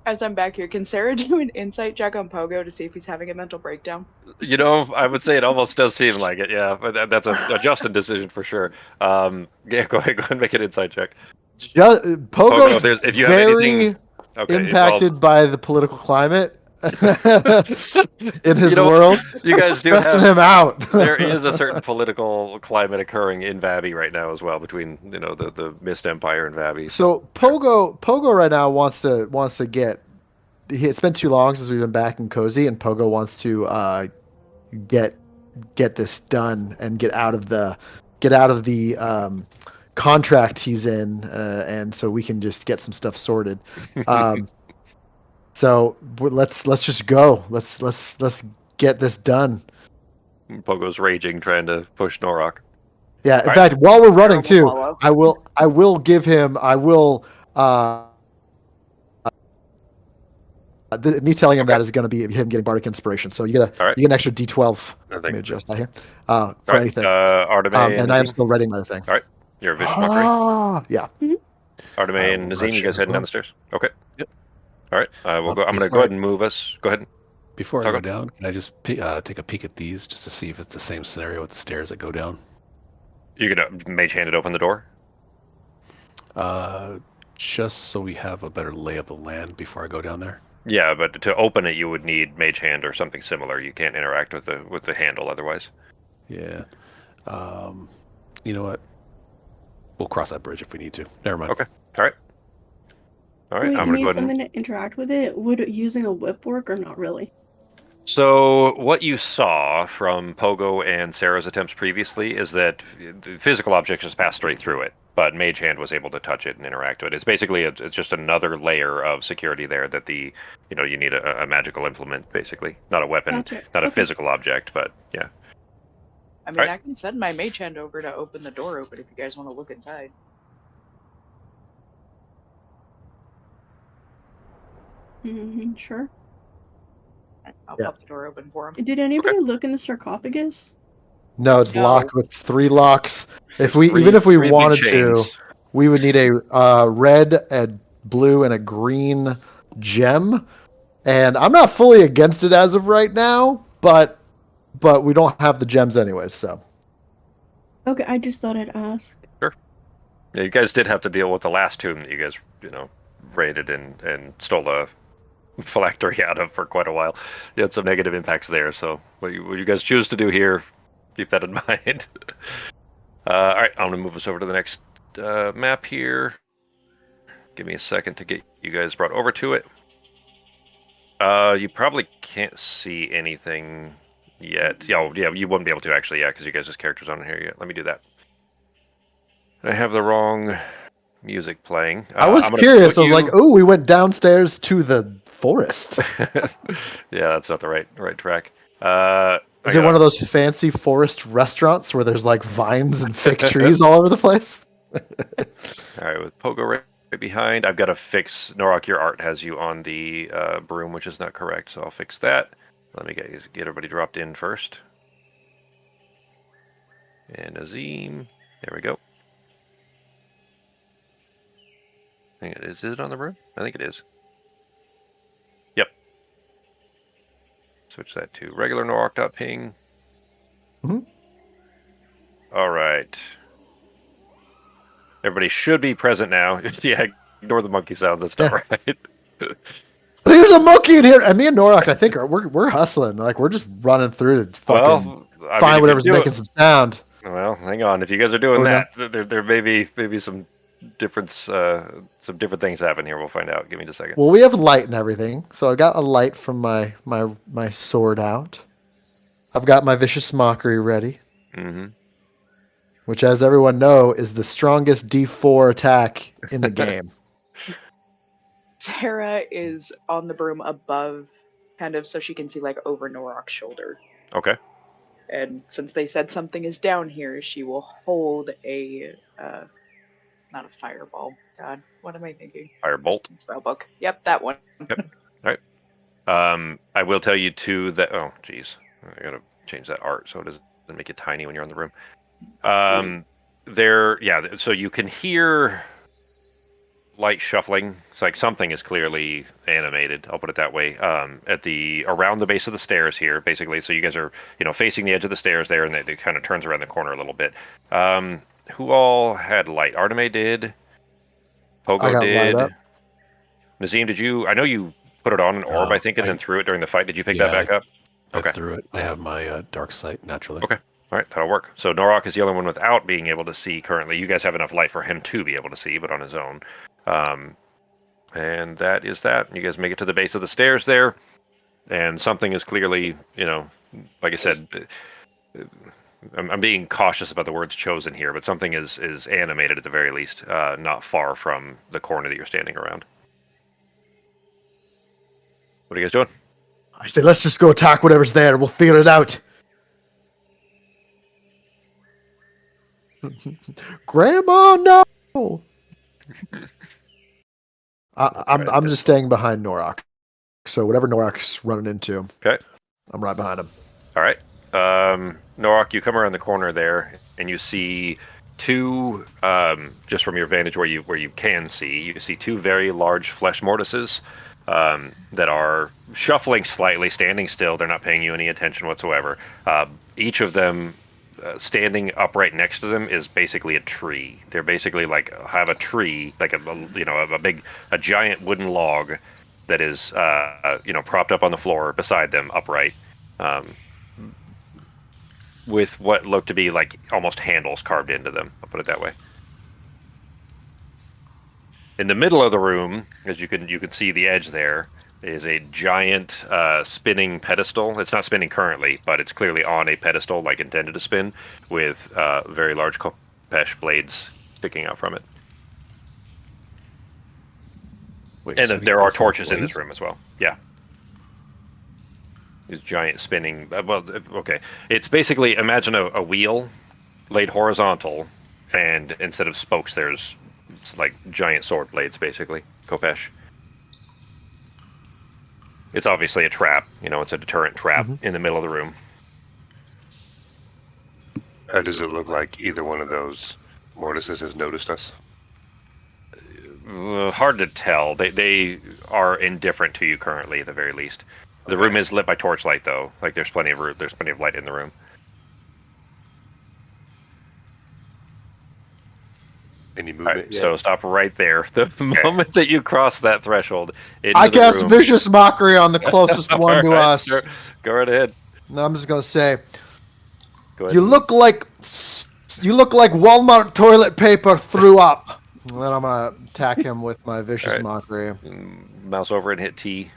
as I'm back here, can Sarah do an insight check on Pogo to see if he's having a mental breakdown?
I would say it almost does seem like it. Yeah, but that's a Justin decision for sure. Yeah, go ahead and make an insight check.
Pogo's
if you have
very
anything- Okay,
impacted by the political climate in his
know,
world.
you guys
It's
do
stressing
have-
him out.
There is a certain political climate occurring in Vabi right now as well between the Mist Empire and Vabi.
So Pogo right now wants to get. It's been too long since we've been back in Cozy, and Pogo wants to get this done and get out of the contract he's in, and so we can just get some stuff sorted. So let's just go. Let's get this done.
Pogo's raging, trying to push Norok.
Yeah. In
All
fact, while we're running too,
Follow.
I will give him. Me telling him that is going to be him getting bardic inspiration. So you get
All right.
you get an extra D12.
I
Let me
think
adjust that here for
All right,
anything.
Arteme
And I am still writing my thing.
All right, you're a vision mockery.
Yeah.
Arteme and
will
Nazim,
rush
you guys
as
heading
well.
down the stairs? Okay.
Yep.
All right. We'll go. I'm going to
Before
go ahead and move us. Go ahead.
Before I
Talk
go
on.
down, can I just take a peek at these just to see if it's the same scenario with the stairs that go down?
You're going to mage hand it open the door?
Just so we have a better lay of the land before I go down there.
Yeah, but to open it, you would need Mage Hand or something similar. You can't interact with the handle otherwise.
Yeah. You know what? We'll cross that bridge if we need to. Never mind.
Okay. All right. All right.
Wait,
I'm
you
gonna go
need
ahead and.
something to interact with it? Would using a whip work or not really?
So what you saw from Pogo and Sarah's attempts previously is that the physical objects just pass straight through it, but Mage Hand was able to touch it and interact with it. It's basically it's just another layer of security there that you need a magical implement, basically, not a weapon,
Gotcha.
not a
Okay.
physical object, but yeah.
I mean,
Right.
I can send my mage hand over to open the door open if you guys want to look inside.
Sure.
I'll
Yeah.
pop the door open for him.
Did anybody look in the sarcophagus?
No, it's
No.
locked with 3 locks.
There's
Even if we
three big
wanted to,
chains.
we would need a red, a blue, and a green gem. And I'm not fully against it as of right now, but we don't have the gems anyways. So
Okay, I just thought I'd ask.
Sure. Yeah, you guys did have to deal with the last tomb that you guys raided and stole a phylactery out of for quite a while. You had some negative impacts there, so what you guys choose to do here, keep that in mind. All right, I'm gonna move us over to the next map here. Give me a second to get you guys brought over to it. You probably can't see anything yet. Yeah, you wouldn't be able to actually, because you guys' characters aren't here yet. Let me do that. I have the wrong music playing.
I was
I'm gonna
curious.
put
I was like,
you-
"Oh, we went downstairs to the forest."
yeah, that's not the right track.
Is it one of those fancy forest restaurants where there's like vines and fake trees all over the place?
All right, with Pogo right behind, I've got to fix. Norok, your art has you on the broom, which is not correct, so I'll fix that. Let me get everybody dropped in first. And Azim, there we go. I think it is. Is it on the broom? I think it is. Yep. Switch that to regular Norok.ping.
Mhm.
All right. Everybody should be present now. Yeah, ignore the monkey sounds. That's not right.
There's a monkey in here, and me and Norak, I think, we're hustling. Like we're just running through to fucking
Well, I mean,
find
if
whatever's
you do
making some sound.
Well, hang on. If you guys are doing
Oh, no.
that, there may be some different things happen here. We'll find out. Give me just a second.
Well, we have light and everything, so I got a light from my sword out. I've got my vicious mockery ready,
Mm-hmm.
which, as everyone know, is the strongest D4 attack in the game.
Sarah is on the broom above, kind of so she can see like over Norok's shoulder.
Okay.
And since they said something is down here, she will hold a, not a fireball. God, what am I thinking?
Firebolt.
Spellbook. Yep, that one.
I will tell you too that. Oh, geez, I gotta change that art so it doesn't make it tiny when you're on the room. Yeah. So you can hear light shuffling. It's like something is clearly animated. I'll put it that way. Around the base of the stairs here, basically. So you guys are, facing the edge of the stairs there, and it kind of turns around the corner a little bit. Who all had light? Arteme did. Pogo
I got
did.
light up.
Nazim, did you? I know you put it on an orb, I think, and then threw it during the fight. Did you pick that back up? Okay.
I threw it. I have my dark sight naturally.
Okay. All right, that'll work. So Norok is the only one without being able to see currently. You guys have enough light for him to be able to see, but on his own. And that is that. You guys make it to the base of the stairs there, and something is clearly, like I said, I'm being cautious about the words chosen here, but something is animated at the very least, not far from the corner that you're standing around. What are you guys doing?
I say, let's just go attack whatever's there. We'll figure it out. Grandma, no. I'm just staying behind Norok. So whatever Norok's running into,
Okay.
I'm right behind him.
All right. Norok, you come around the corner there, and you see two, just from your vantage where you can see, you see two very large flesh mortises that are shuffling slightly, standing still. They're not paying you any attention whatsoever. Each of them standing upright next to them is basically a tree. They're basically have a tree, like a giant wooden log that is, propped up on the floor beside them, upright, with what look to be like almost handles carved into them. I'll put it that way. In the middle of the room, as you can see the edge there, is a giant spinning pedestal. It's not spinning currently, but it's clearly on a pedestal, like intended to spin, with very large Kopesh blades sticking out from it.
Wait,
And
so
there are
these have
torches in this
blades?
room as well. Yeah. These giant spinning. Okay. It's basically, imagine a wheel laid horizontal, and instead of spokes, there's like giant sword blades, basically. Kopesh. It's obviously a trap. It's a deterrent trap in the middle of the room.
Does it look like either one of those mortises has noticed us?
Hard to tell. They are indifferent to you currently, at the very least. The
Okay.
room is lit by torchlight, though. Like there's plenty of light in the room.
Any
All
movement
right,
yet?
so stop right there. The moment that you cross that threshold into
I
the
cast
room,
vicious mockery on the closest one to
All right,
us.
sure. Go right ahead.
No, I'm just gonna say,
Go ahead.
you look like Walmart toilet paper threw up. And then I'm gonna attack him with my vicious
Alright.
mockery.
Mouse over and hit T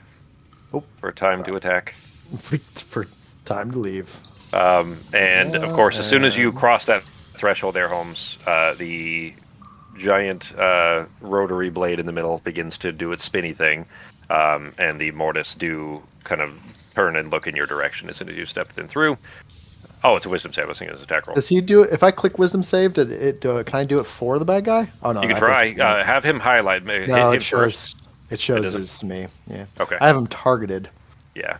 Oh,
for time to attack.
for time to leave.
And of course, as soon as you
And-
cross that threshold there, Holmes, the giant rotary blade in the middle begins to do its spinny thing, and the mortise do kind of turn and look in your direction as soon as you step in through. Oh, it's a wisdom save. I was thinking it was an attack roll.
Does he do it? If I click wisdom save, can I do it for the bad guy? Oh no,
You can
that
try.
doesn't count.
Have him highlight. Hit
No,
him
it shows.
first.
It shows
doesn't?
it's me. Yeah.
Okay.
I have him targeted.
Yeah.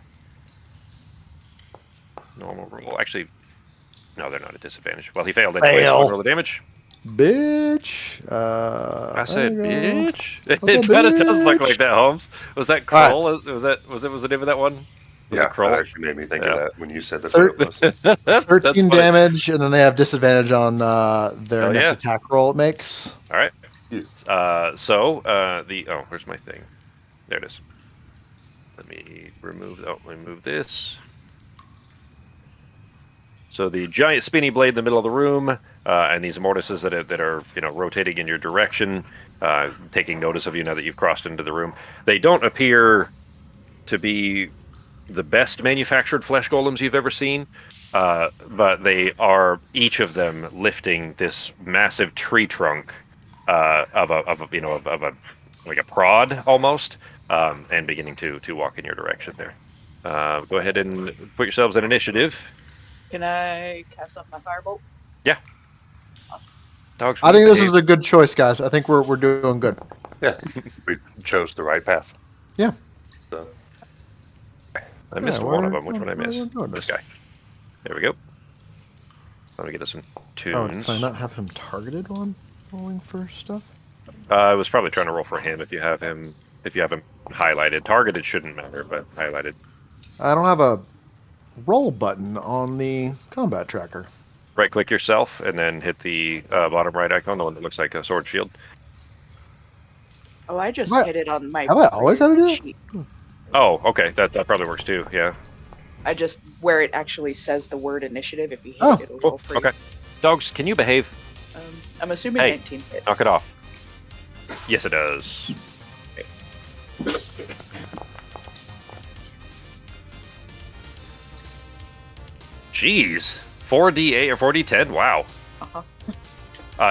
Normal roll. Actually, no, they're not at disadvantage. Well, he failed anyway.
Fail.
So roll the damage.
Bitch.
I said,
there you go.
bitch.
That's a
It kind of does look
bitch.
like that, Holmes. Was that
All right.
Kroll? Was the name of that one? Was
Yeah,
it Kroll?
that actually made me think
Yeah.
of that when you said that's what it was.
That's
13
funny.
damage, and then they have disadvantage on their
Hell
next
yeah.
attack roll it makes.
All right. Where's my thing? There it is. Let me move this. So the giant spinny blade in the middle of the room, and these mortises that are rotating in your direction, taking notice of you now that you've crossed into the room. They don't appear to be the best manufactured flesh golems you've ever seen, but they are each of them lifting this massive tree trunk of a like a prod almost, and beginning to walk in your direction there. Go ahead and put yourselves in initiative.
Can I cast off my firebolt?
Yeah. Dogs.
I think this is
behave.
a good choice, guys. I think we're doing good.
Yeah, we chose the right path.
Yeah.
So,
I missed
Yeah,
one of
we're-
them. Which one I
we're
missed?
doing
This
this.
guy. There we go. Let me get us some
Oh,
tunes.
can I not have him targeted while I'm rolling for stuff?
I was probably trying to roll for him. If you have him highlighted, targeted shouldn't matter, but highlighted.
I don't have a roll button on the combat tracker.
Right click yourself and then hit the bottom right icon, the one that looks like a sword shield.
Oh, I just
What?
hit it on my.
Have I always had to do it?
sheet.
Oh, okay. That probably works too. Yeah.
I just where it actually says the word initiative. If you hit
Oh,
it, it'll roll
Cool.
for you.
Okay. Dogs, can you behave?
I'm assuming
Hey,
19 hits.
Knock it off. Yes, it does. Jeez. 4d8 or 4d10? Wow.
Uh-huh.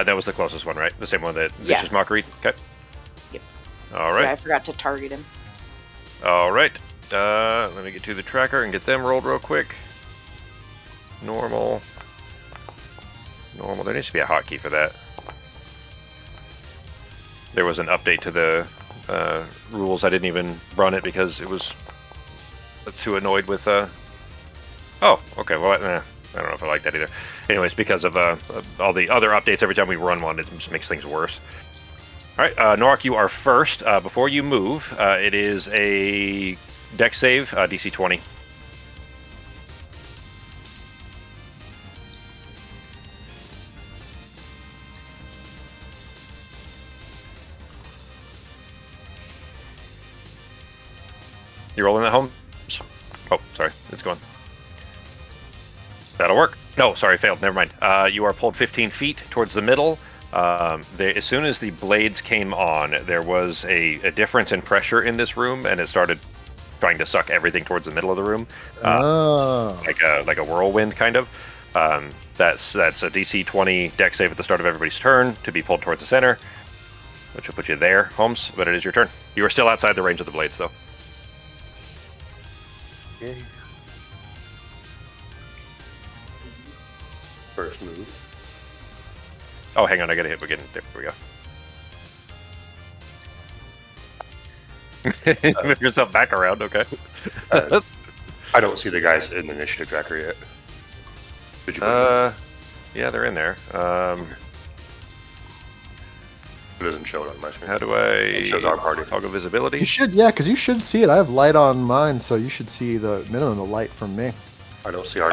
That was the closest one, right? The same one that
Yeah.
Vicious Mockery? Okay.
Yep.
All
Yeah, I
right.
forgot to target him.
All right. Let me get to the tracker and get them rolled real quick. Normal. Normal. There needs to be a hotkey for that. There was an update to the rules. I didn't even run it because it was too annoyed with. Oh, okay. Well, I don't know if I like that either. Anyways, because of all the other updates, every time we run one, it just makes things worse. All right, Norak, you are first. Before you move, it is a dex save, DC 20. rolling that home? Oh, sorry. It's going. That'll work. No, sorry, failed. Never mind. You are pulled 15 feet towards the middle. As soon as the blades came on, there was a difference in pressure in this room, and it started trying to suck everything towards the middle of the room, like a whirlwind kind of. That's a DC 20 dex save at the start of everybody's turn to be pulled towards the center, which will put you there, Holmes. But it is your turn. You are still outside the range of the blades, though.
Yay. First move.
Oh, hang on, I gotta hit again. There we go. Move yourself back around, okay.
I don't see the guys in the initiative tracker yet. Did you put them
yeah, they're in there.
in? It doesn't show it on my screen.
How do I
It shows our party.
toggle visibility?
You should, yeah, because you should see it. I have light on mine, so you should see the minimum of light from me.
I don't see our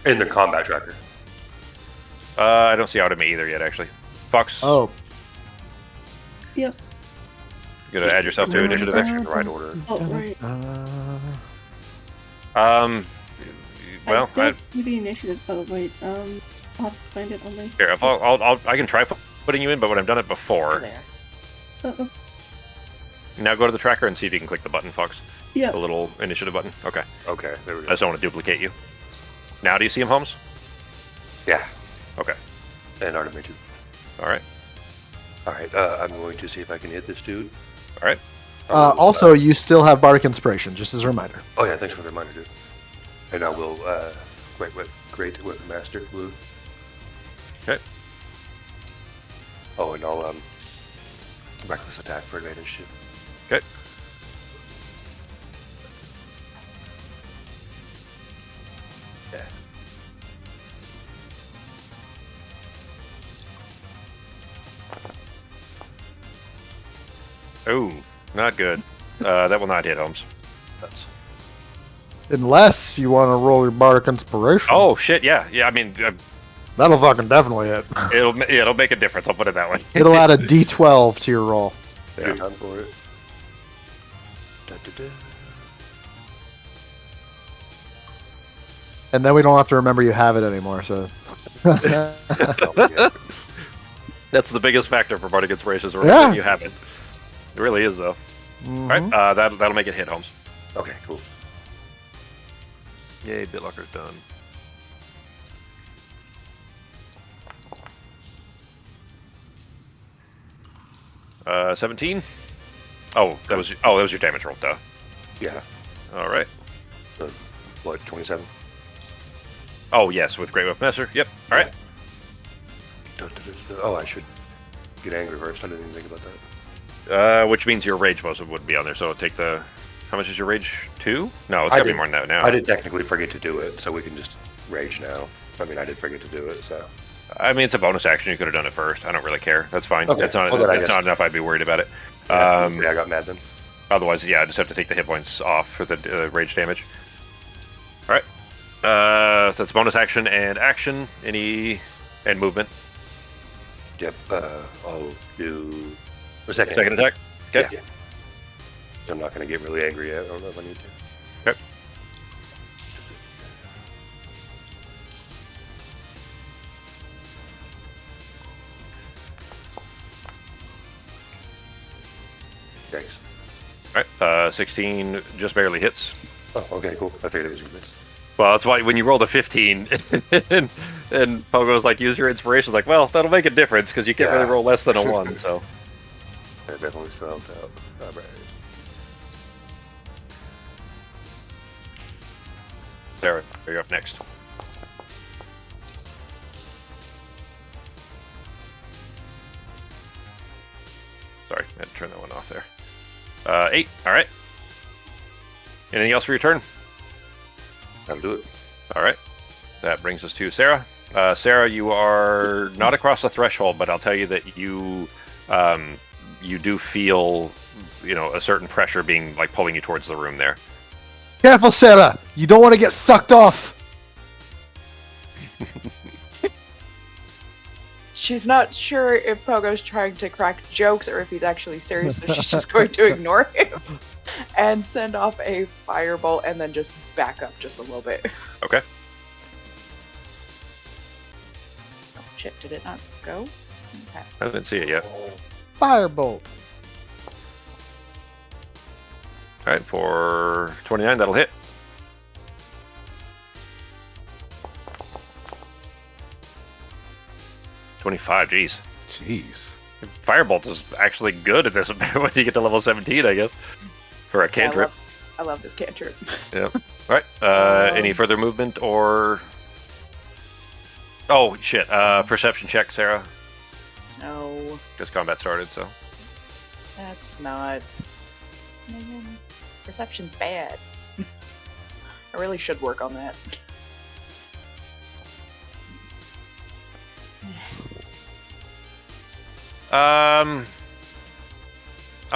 in the combat tracker.
I don't see Automate either yet, actually. Fox,
Oh,
Yep.
you gonna add yourself to initiative there?
In the right order.
Oh, right.
Well,
I don't see the initiative. Oh, wait. I'll have to find it on my.
here, I can try putting you in, but when I've done it before.
Uh-oh.
Now go to the tracker and see if you can click the button, Fox.
Yeah.
The little initiative button. Okay.
Okay, there we
I
go.
just don't want to duplicate you. Now do you see him, Holmes?
Yeah,
Okay.
and Artemis too.
All right.
Alright, I'm going to see if I can hit this dude.
All right.
also, you still have Bardic Inspiration, just as a reminder.
Oh yeah, thanks for the reminder, dude. And I will, great weapon master, blue.
Okay.
Oh, and I'll, reckless attack for advantage too.
Okay.
Yeah.
Ooh, not good. That will not hit, Holmes.
That's
Unless you want to roll your Bardic Inspiration.
Oh shit! Yeah, yeah. I mean,
That'll fucking definitely hit.
it'll make a difference. I'll put it that way.
It'll add a D12 to your roll.
Yeah.
good time for it. Da-da-da.
And then we don't have to remember you have it anymore, so.
Oh, yeah.
That's the biggest factor for Bardic Inspiration. Is
Yeah.
remembering you have it. It really is, though.
Mhm.
All right. That'll make it hit, Holmes.
Okay, cool.
Yay, BitLocker's done. Uh, 17. Oh, that was your damage roll, duh.
Yeah.
All right.
What, 27?
Oh yes, with Great Weapon Master. Yep. All right.
Da-da-da-da. Oh, I should get angry first. I didn't even think about that.
Which means your rage most would be on there. So take the. How much is your rage? 2? No, it's
I
gotta be
did-
more than that now.
I did technically forget to do it, so we can just rage now. I mean, I did forget to do it, so.
I mean, it's a bonus action. You could have done it first. I don't really care. That's fine.
Okay.
That's not.
Well, then I
That's
guess-
not enough. I'd be worried about it.
Yeah, I got mad then.
Otherwise, yeah, I just have to take the hit points off for the rage damage. All right. So that's bonus action and action. And movement.
Yep. I'll do a second.
Second attack. Okay.
Yeah. I'm not going to get really angry yet. I don't know if I need to.
Okay.
Thanks.
All right. 16 just barely hits.
Oh, okay, cool. I figured it was your miss.
Well, that's why when you rolled a 15 and Pogo's like, use your inspiration, like, well, that'll make a difference because you can't
Yeah.
really roll less than a 1, so.
That definitely spelled out. All right.
Sarah, you're up next. Sorry, I had to turn that one off there. 8, alright. Anything else for your turn?
That'll do it.
Alright. That brings us to Sarah. Sarah, you are not across the threshold, but I'll tell you that you do feel, a certain pressure being, like, pulling you towards the room there.
Careful, Sarah! You don't want to get sucked off!
She's not sure if Pogo's trying to crack jokes or if he's actually serious, but she's just going to ignore him. and send off a firebolt and then just back up just a little bit.
Okay.
Oh shit, did it not go? Okay.
I didn't see it yet.
Firebolt.
All right, for 29, that'll hit. $25, geez.
Jeez.
Firebolt is actually good at this when you get to level 17, I guess, for a cantrip.
I love this cantrip.
Yep. All right. Any further movement or? Oh shit! Perception check, Sarah.
No,
Just combat started, so.
that's not. Man, perception's bad. I really should work on that.
I'm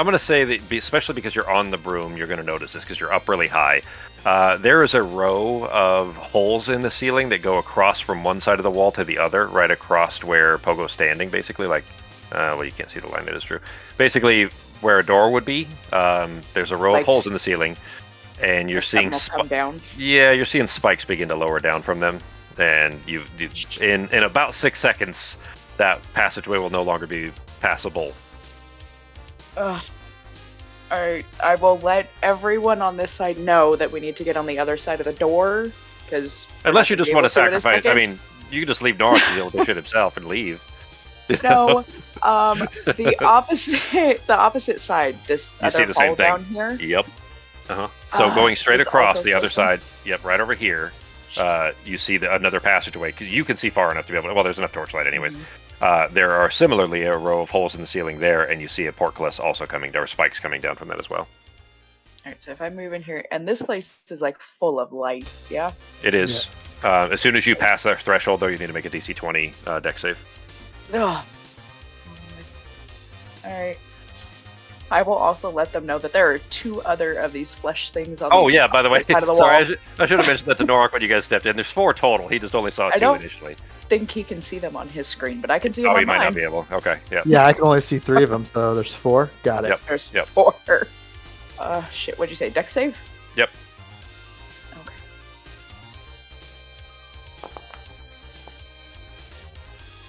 gonna say that, especially because you're on the broom, you're gonna notice this because you're up really high. There is a row of holes in the ceiling that go across from one side of the wall to the other, right across where Pogo's standing, basically. Like, well, you can't see the line, that is true. Basically, where a door would be, there's a row of holes in the ceiling, and you're seeing
come down.
Yeah, you're seeing spikes begin to lower down from them, and in about 6 seconds, that passageway will no longer be passable.
Alright, I will let everyone on this side know that we need to get on the other side of the door, because...
Unless you just want to sacrifice... I mean, you can just leave North to deal with this shit himself and leave.
No, the opposite side, this
You see
other
the same
hall
thing.
down here.
Yep. So going straight
it's
across
also
the other
closer.
side, yep, right over here, you see another passageway. 'Cause you can see far enough to be able to... Well, there's enough torchlight anyways. There are similarly a row of holes in the ceiling there, and you see a portcullis also coming down, or spikes coming down from that as well.
Alright, so if I move in here, and this place is like full of light, yeah?
It is. As soon as you pass that threshold, though, you need to make a DC 20 deck save.
Ugh. Alright. I will also let them know that there are 2 other of these flesh things on
Oh,
the
yeah, by the way,
side of the
sorry,
wall.
I should have mentioned that to Norak when you guys stepped in. There's 4 total. He just only saw 2
don't-
initially.
Think he can see them on his screen, but I can see them
Oh,
on
he might
mine.
not be able. Okay, yeah.
Yeah, I can only see 3 of them, so there's 4. Got it.
Yep.
There's
Yep.
4. Shit, what'd you say? Deck save?
Yep.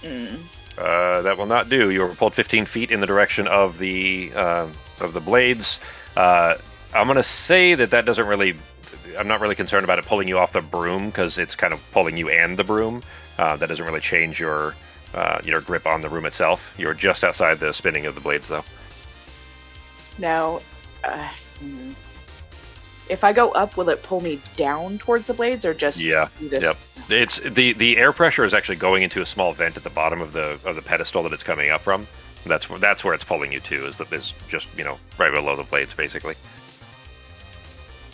Okay.
That will not do. You were pulled 15 feet in the direction of the blades. I'm going to say that doesn't really... I'm not really concerned about it pulling you off the broom, because it's kind of pulling you and the broom. That doesn't really change your grip on the room itself. You're just outside the spinning of the blades, though.
Now, if I go up, will it pull me down towards the blades, or just
Yeah.
do this?
Yep. It's the air pressure is actually going into a small vent at the bottom of the pedestal that it's coming up from. That's where it's pulling you to. Is just right below the blades, basically.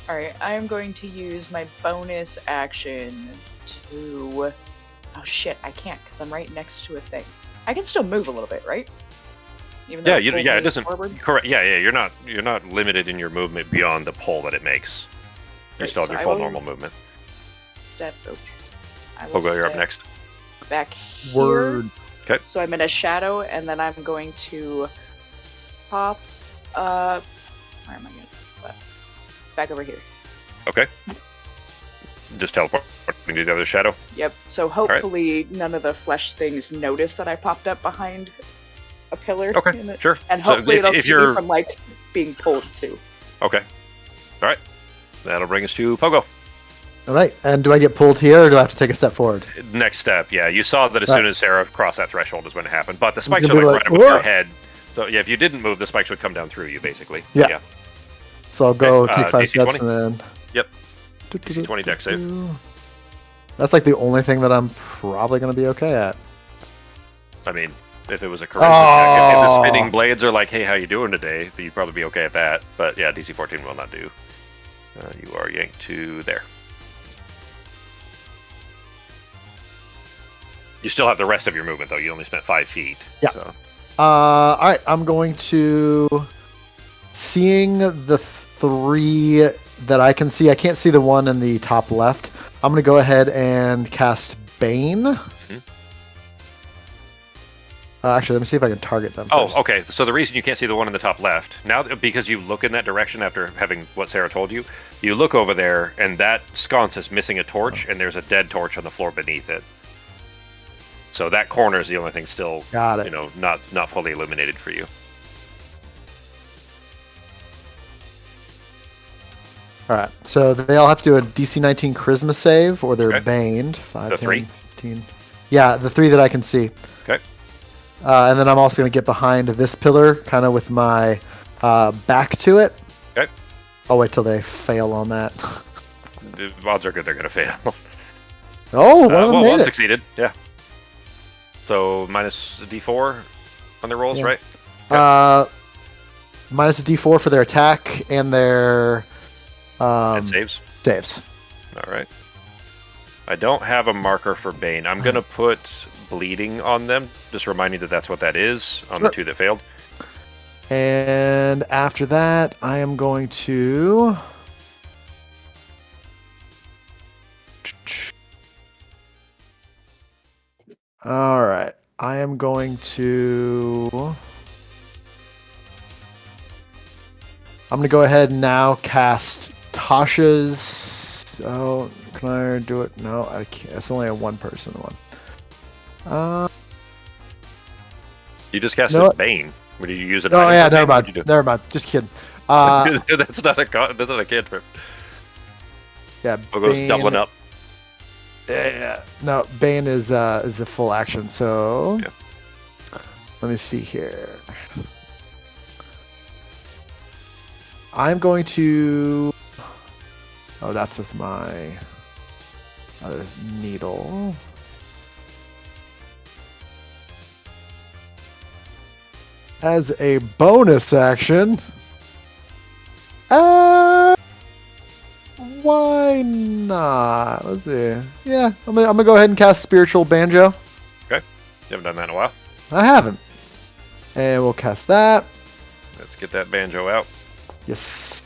Alright, I am going to use my bonus action to... Oh shit, I can't, because I'm right next to a thing. I can still move a little bit, right? Even though
Yeah,
it's
it doesn't.
forward?
Correct. Yeah. You're not limited in your movement beyond the pull that it makes. You
Right,
still have
so
your
I
full
will
normal movement.
Step. Oops. I will
Pogo, you're up
step
next.
back here.
Word.
Okay.
So I'm in a shadow, and then I'm going to pop. Where am I going? Back over here.
Okay. Just teleporting to the other shadow.
Yep. So hopefully none of the flesh things notice that I popped up behind a pillar.
Okay.
in it.
Sure.
And
So
hopefully it'll
if
keep
you're
me from like being pulled too.
okay. All right. That'll bring us to Pogo.
All right. And do I get pulled here, or do I have to take a step forward?
Next step. Yeah, you saw that as soon as Sarah crossed that threshold is when it happened. But the spikes are
gonna
like
be
right
like,
above your
"Whoa!"
head. So yeah, if you didn't move, the spikes would come down through you, basically.
Yeah. So I'll go
Okay,
take 5
DC
steps
20?
and then.
Yep. DC 20 deck save.
That's like the only thing that I'm probably going to be okay at.
I mean, if it was a charisma check, if the
Oh.
spinning blades are like, "Hey, how you doing today?" then you'd probably be okay at that. But yeah, DC 14 will not do. You are yanked to there. You still have the rest of your movement, though. You only spent 5 feet.
Yeah.
So.
All right. I'm going to. Seeing the 3 that I can see, I can't see the one in the top left. I'm going to go ahead and cast Bane. Actually, let me see if I can target them first.
Oh, okay. So the reason you can't see the one in the top left now, because you look in that direction after having what Sarah told you, you look over there, and that sconce is missing a torch, and there's a dead torch on the floor beneath it. So that corner is the only thing still,
Got it.
you know, not fully illuminated for you.
All right. So they all have to do a DC 19 Charisma save, or they're
Okay.
baned. 5,
The
10,
three?
15. Yeah, the 3 that I can see.
Okay.
And then I'm also going to get behind this pillar, kind of with my back to it.
Okay.
I'll wait till they fail on that.
The odds are good they're going to fail.
Oh, one of them made
one
it.
succeeded. Yeah. So minus D4 on their rolls,
Yeah.
right?
Minus a D4 for their attack and their
And saves.
saves.
All right. I don't have a marker for Bane. I'm going to put bleeding on them, just reminding that that's what that is on the
Sure.
2 that failed.
And after that, I am going to... All right. I am going to... I'm going to go ahead and now cast Tasha's... Oh, can I do it? No, I can't. It's only a one-person one.
You just cast
You know what?
Bane. Would you use it?
Oh, yeah, never mind. Never mind. Just kidding.
That's not a cantrip.
Yeah,
Bogo's
Bane-
doubling up.
Yeah, no, Bane is a full action. So
Yeah.
let me see here. I'm going to. Oh, that's with my other needle. As a bonus action. Why not? Let's see. Yeah, I'm gonna go ahead and cast Spiritual Banjo.
Okay. You haven't done that in a while.
I haven't. And we'll cast that.
Let's get that banjo out.
Yes.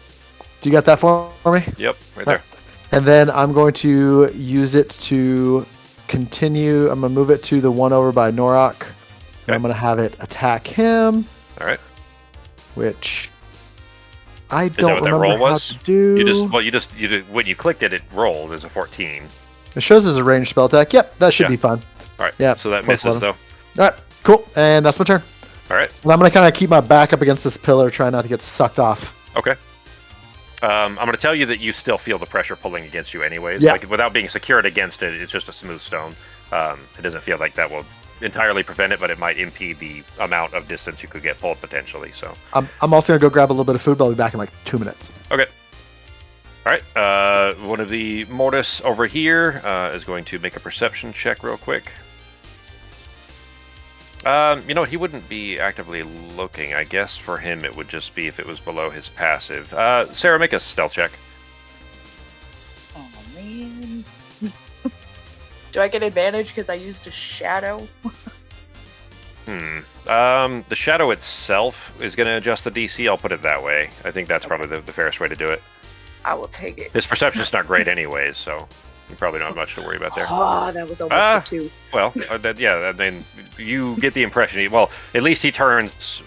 Do you got that for me?
Yep, right there.
And then I'm going to use it to continue. I'm going to move it to the one over by Norok.
Okay.
And I'm going to have it attack him,
All right.
which I
that
don't
what that
remember
roll
how
was?
to do.
When you clicked it, it rolled as a 14.
It shows as a ranged spell attack. Yep, that should
Yeah.
be fine.
All right.
Yeah,
So that
plus
misses
11.
though.
All right, cool. And that's my turn.
All right.
And I'm going to kind of keep my back up against this pillar, try not to get sucked off.
Okay. I'm going to tell you that you still feel the pressure pulling against you anyways.
Yeah.
Like without being secured against it, it's just a smooth stone. It doesn't feel like that will entirely prevent it, but it might impede the amount of distance you could get pulled potentially. So.
I'm also going to go grab a little bit of food, but I'll be back in like 2 minutes.
Okay. All right. One of the Mortis over here is going to make a perception check real quick. You know what? He wouldn't be actively looking. I guess for him it would just be if it was below his passive. Sarah, make a stealth check.
Oh man. Do I get advantage because I used a shadow?
The shadow itself is going to adjust the DC. I'll put it that way. I think that's probably the fairest way to do it.
I will take it.
His perception's not great anyways, so you probably don't have much to worry about there.
Oh, that was almost a 2.
Well, yeah, I mean, you get the impression. Well, at least he turns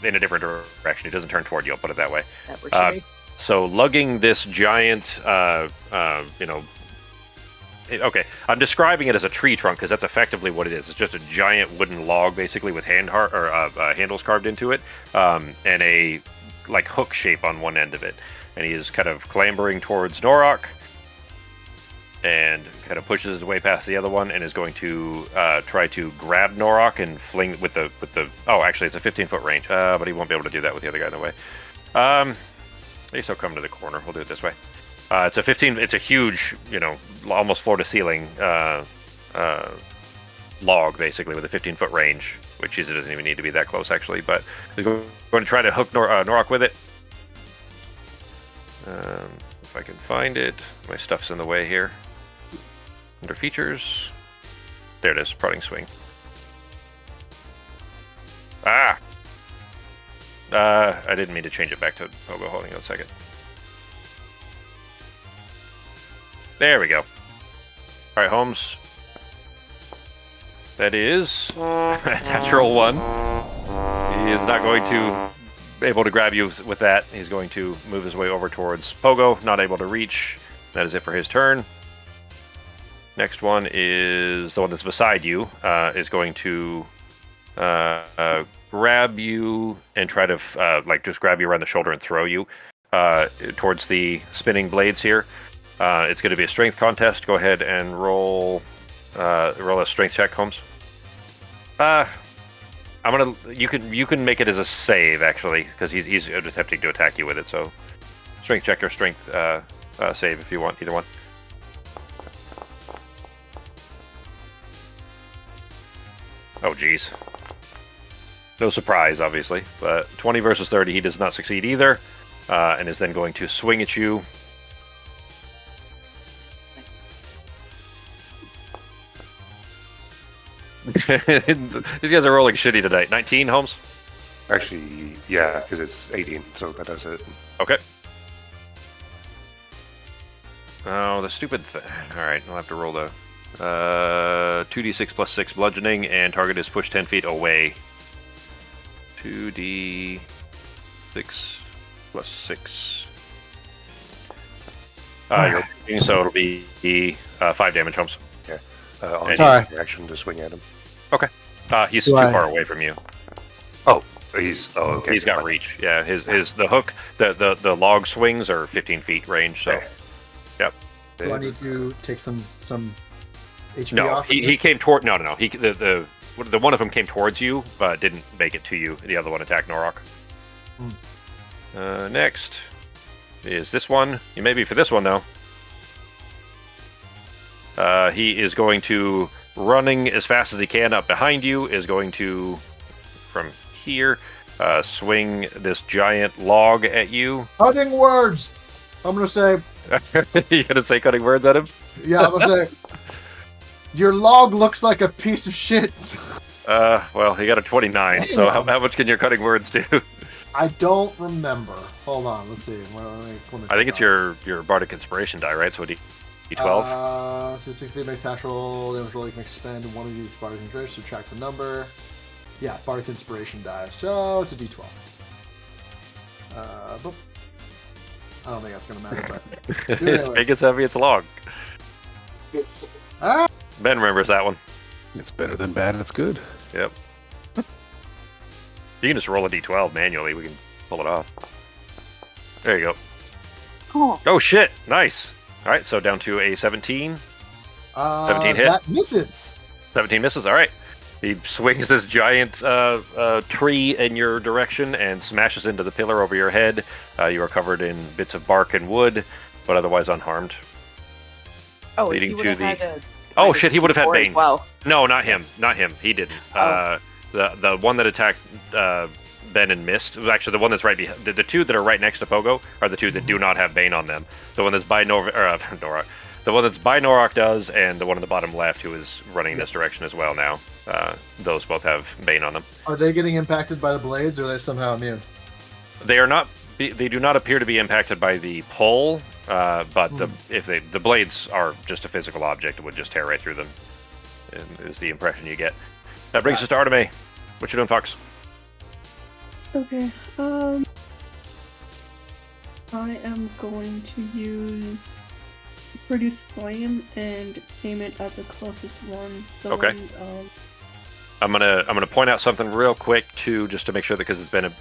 in a different direction. He doesn't turn toward you. I'll put it that way.
That works for me.
So lugging this giant, okay, I'm describing it as a tree trunk because that's effectively what it is. It's just a giant wooden log, basically, with handles carved into it, and a like hook shape on one end of it. And he is kind of clambering towards Norok, and kind of pushes his way past the other one, and is going to try to grab Norok and fling with the. Oh, actually, it's a 15-foot range, but he won't be able to do that with the other guy in the way. At least I'll come to the corner. We'll do it this way. It's a 15. It's a huge, almost floor to ceiling log, basically, with a 15-foot range, which it doesn't even need to be that close, actually. But he's going to try to hook Norok with it. If I can find it, my stuff's in the way here. Under features, there it is. Prodding swing. I didn't mean to change it back to Pogo. Holding on a second. There we go. All right, Holmes. That is a natural one. He is not going to be able to grab you with that. He's going to move his way over towards Pogo, not able to reach. That is it for his turn. Next one is the one that's beside you, is going to grab you and try to like just grab you around the shoulder and throw you towards the spinning blades here. It's going to be a strength contest. Go ahead and roll a strength check, Holmes. You can make it as a save actually, because he's attempting to attack you with it. So strength check or strength save if you want, either one. Oh geez. No surprise, obviously, but 20 versus 30, he does not succeed either, and is then going to swing at you. These guys are rolling shitty tonight. 19, Holmes?
Actually, yeah, because it's 18, so that does it.
Okay. Oh, the stupid thing. Alright, I'll have to roll the 2d6 plus 6 bludgeoning, and target is pushed 10 feet away. 2d6 plus 6. So it'll be 5 damage, Holmes.
On
Sorry.
action to swing at him.
Okay. He's too far away from you.
Oh, okay.
He's got reach. Yeah, the hook, the log swings are 15 feet range. So,
Okay.
yep.
Do I need to take some HP
No,
off?
he came toward. No. The one of them came towards you, but didn't make it to you. The other one attacked Norok. Next is this one. You may be for this one though. He is going to, running as fast as he can up behind you, is going to, from here, swing this giant log at you.
Cutting words! I'm going to say...
You gonna say cutting words at him?
Yeah, I'm going to say... Your log looks like a piece of shit.
Well, he got a 29, so how much can your cutting words do?
I don't remember. Hold on, let's see.
I think it's your Bardic Inspiration die, right? So D12?
So 6 feet makes attack roll. Damage roll, you can expend one of these Bardic Inspiration, subtract the number. Yeah, Bardic Inspiration die. So it's a D12. Boop. I don't think that's going to matter, but...
It's big, it's heavy, it's long.
Ah!
Ben remembers that one.
It's better than bad. It's good.
Yep. You can just roll a D12 manually. We can pull it off. There you go. Oh shit! Nice. All right, so down to a 17. 17 hit.
That misses.
17 misses. All right. He swings this giant tree in your direction and smashes into the pillar over your head. You are covered in bits of bark and wood, but otherwise unharmed.
Oh,
leading
he
to
would've
the.
had
Oh shit! He would have had
D4 as
Bane.
well.
No, not him. Not him. He didn't. The one that attacked Ben and missed was actually the one that's right behind. The two that are right next to Pogo are the two that do not have Bane on them. The one that's by Norok. The one that's by Norok does, and the one on the bottom left who is running this direction as well now. Those both have Bane on them.
Are they getting impacted by the blades, or are they somehow immune?
They are not. They do not appear to be impacted by the pull, but the blades are just a physical object. It would just tear right through them. Is the impression you get. That brings us to Arteme. What you doing, Fox?
Okay. I am going to use produce flame and aim it at the closest one.
Okay. I'm gonna point out something real quick too, just to make sure that, because it's been a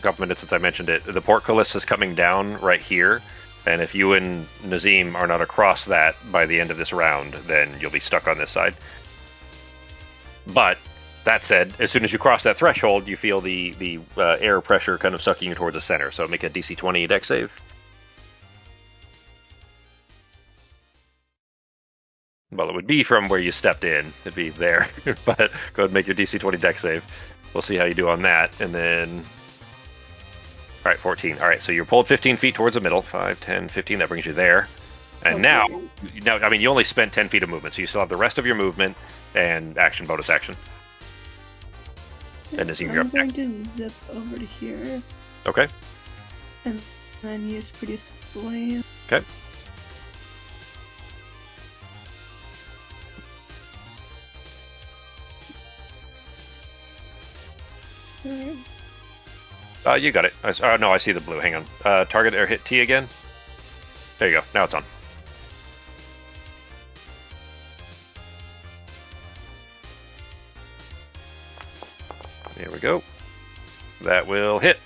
couple minutes since I mentioned it. The portcullis is coming down right here, and if you and Nazim are not across that by the end of this round, then you'll be stuck on this side. But that said, as soon as you cross that threshold, you feel the air pressure kind of sucking you towards the center. So make a DC 20 dex save. Well, it would be from where you stepped in. It'd be there. But go ahead and make your DC 20 dex save. We'll see how you do on that. And then... All right, 14. All right, so you're pulled 15 feet towards the middle. 5, 10, 15. That brings you there. And now, I mean, you only spent 10 feet of movement, so you still have the rest of your movement and action, bonus action. And Nazim, you're
I'm
up
going
next.
to zip over to here
Okay.
and then use produce flame.
Okay.
Alright.
You got it. No, I see the blue. Hang on. Target or hit T again. There you go. Now it's on. There we go. That will hit.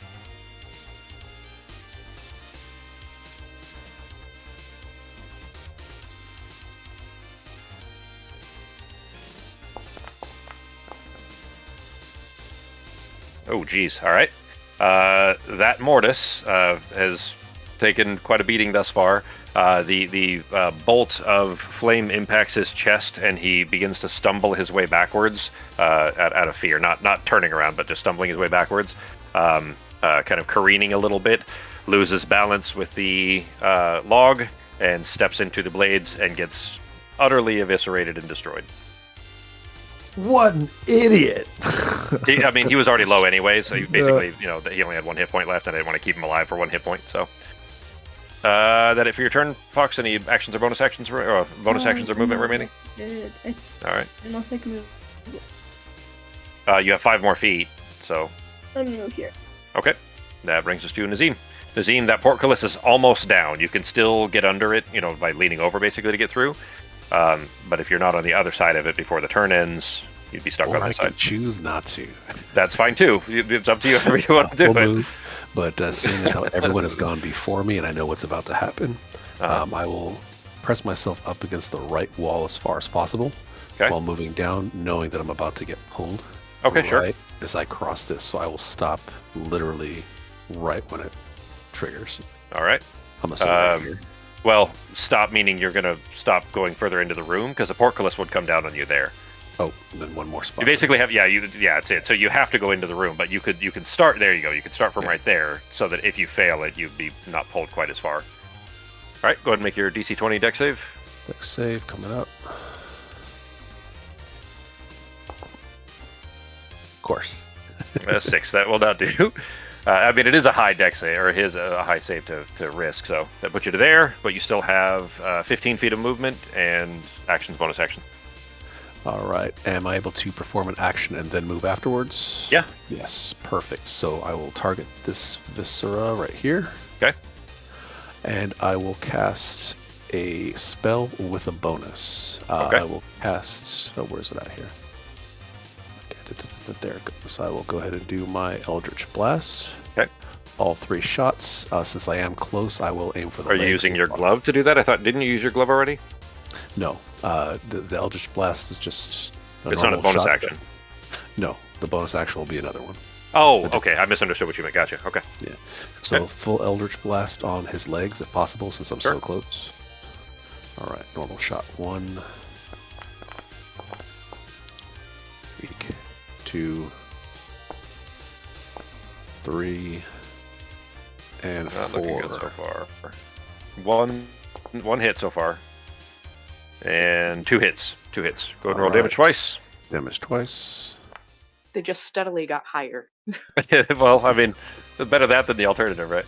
Oh, geez. All right. That Mortis has taken quite a beating thus far. The bolt of flame impacts his chest, and he begins to stumble his way backwards out of fear. Not turning around, but just stumbling his way backwards. Kind of careening a little bit. Loses balance with the log, and steps into the blades and gets utterly eviscerated and destroyed.
What an idiot!
I mean, he was already low anyway, so he basically, he only had 1 hit point left, and I didn't want to keep him alive for 1 hit point. So, that it for your turn, Fox. Any actions or bonus actions, or bonus actions or movement remaining? All right.
Unless I can move.
You have 5 more feet, so.
I'm gonna move here.
Okay, that brings us to Nazim. Nazim, that portcullis is almost down. You can still get under it, by leaning over basically to get through. But if you're not on the other side of it before the turn ends, you'd be stuck on
I
this
can
side.
choose not to.
That's fine too. It's up to you however you want to do it.
But seeing as how everyone has gone before me and I know what's about to happen, I will press myself up against the right wall as far as possible while moving down, knowing that I'm about to get pulled.
Okay, sure.
As I cross this, so I will stop literally right when it triggers.
All right.
I'm assuming right here.
Well, stop meaning you're going to stop going further into the room, because the portcullis would come down on you there.
Oh, and then one more spot.
You basically have, that's it. So you have to go into the room, but you can start, there you go. You can start from right there, so that if you fail it, you'd be not pulled quite as far. All right, go ahead and make your DC 20 dex save.
Dex save coming up. Of course.
6, that will not do. I mean, it is a high dex save, or it is a high save to risk, so that puts you to there, but you still have 15 feet of movement and actions, bonus action.
All right. Am I able to perform an action and then move afterwards?
Yeah.
Yes, perfect. So I will target this Viscera right here.
Okay.
And I will cast a spell with a bonus.
Okay.
I will cast... Oh, where's it at here? There it goes. I will go ahead and do my Eldritch Blast.
Okay.
All 3 shots. Since I am close, I will aim for the
Are you
legs
using
if
your
possible.
glove to do that? Didn't you use your glove already?
No. The Eldritch Blast is just
It's not a bonus
shot.
action.
No. The bonus action will be another one.
Oh, okay. I misunderstood what you meant. Gotcha. Okay.
Yeah. So
Okay.
full Eldritch Blast on his legs if possible, since I'm
Sure.
so close. All right. Normal shot 1. Weak. 2. 3. And
Not
4.
looking good so far. One hit so far. And 2 hits. 2 hits. Go ahead and roll damage twice.
Damage twice.
They just steadily got higher.
Well, I mean, better that than the alternative, right?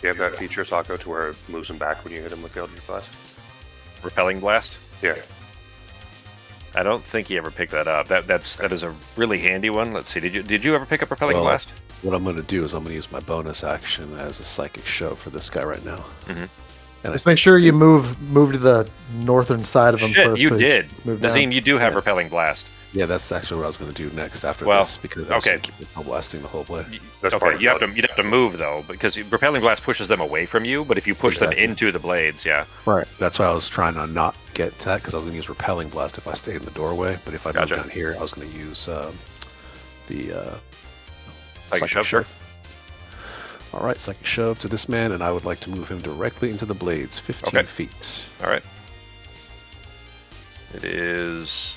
You have that feature, Sako, to where it moves him back when you hit him with the Eldritch Blast?
Repelling blast.
Yeah.
I don't think he ever picked that up. That is a really handy one. Let's see. Did you ever pick up repelling blast?
What I'm going to do is I'm going to use my bonus action as a psychic shove for this guy right now.
Mm-hmm.
And
Just make sure you move to the northern side of him
Shit,
first.
you
so
did.
Move down.
Nazim, you do have
Yeah.
repelling blast.
Yeah, that's actually what I was going to do next after
Well,
this, because I was going to keep repel blasting the whole way.
That's part
Okay,
of
you'd
the
have to move though, because repelling blast pushes them away from you. But if you push
Exactly.
them into the blades, yeah.
Right. That's why I was trying to not get to that, because I was going to use repelling blast if I stayed in the doorway. But if I
Gotcha.
moved down here, I was going to use the
Psychic shove, sure.
All right, psychic shove to this man, and I would like to move him directly into the blades, 15
Okay.
feet.
All right. It is.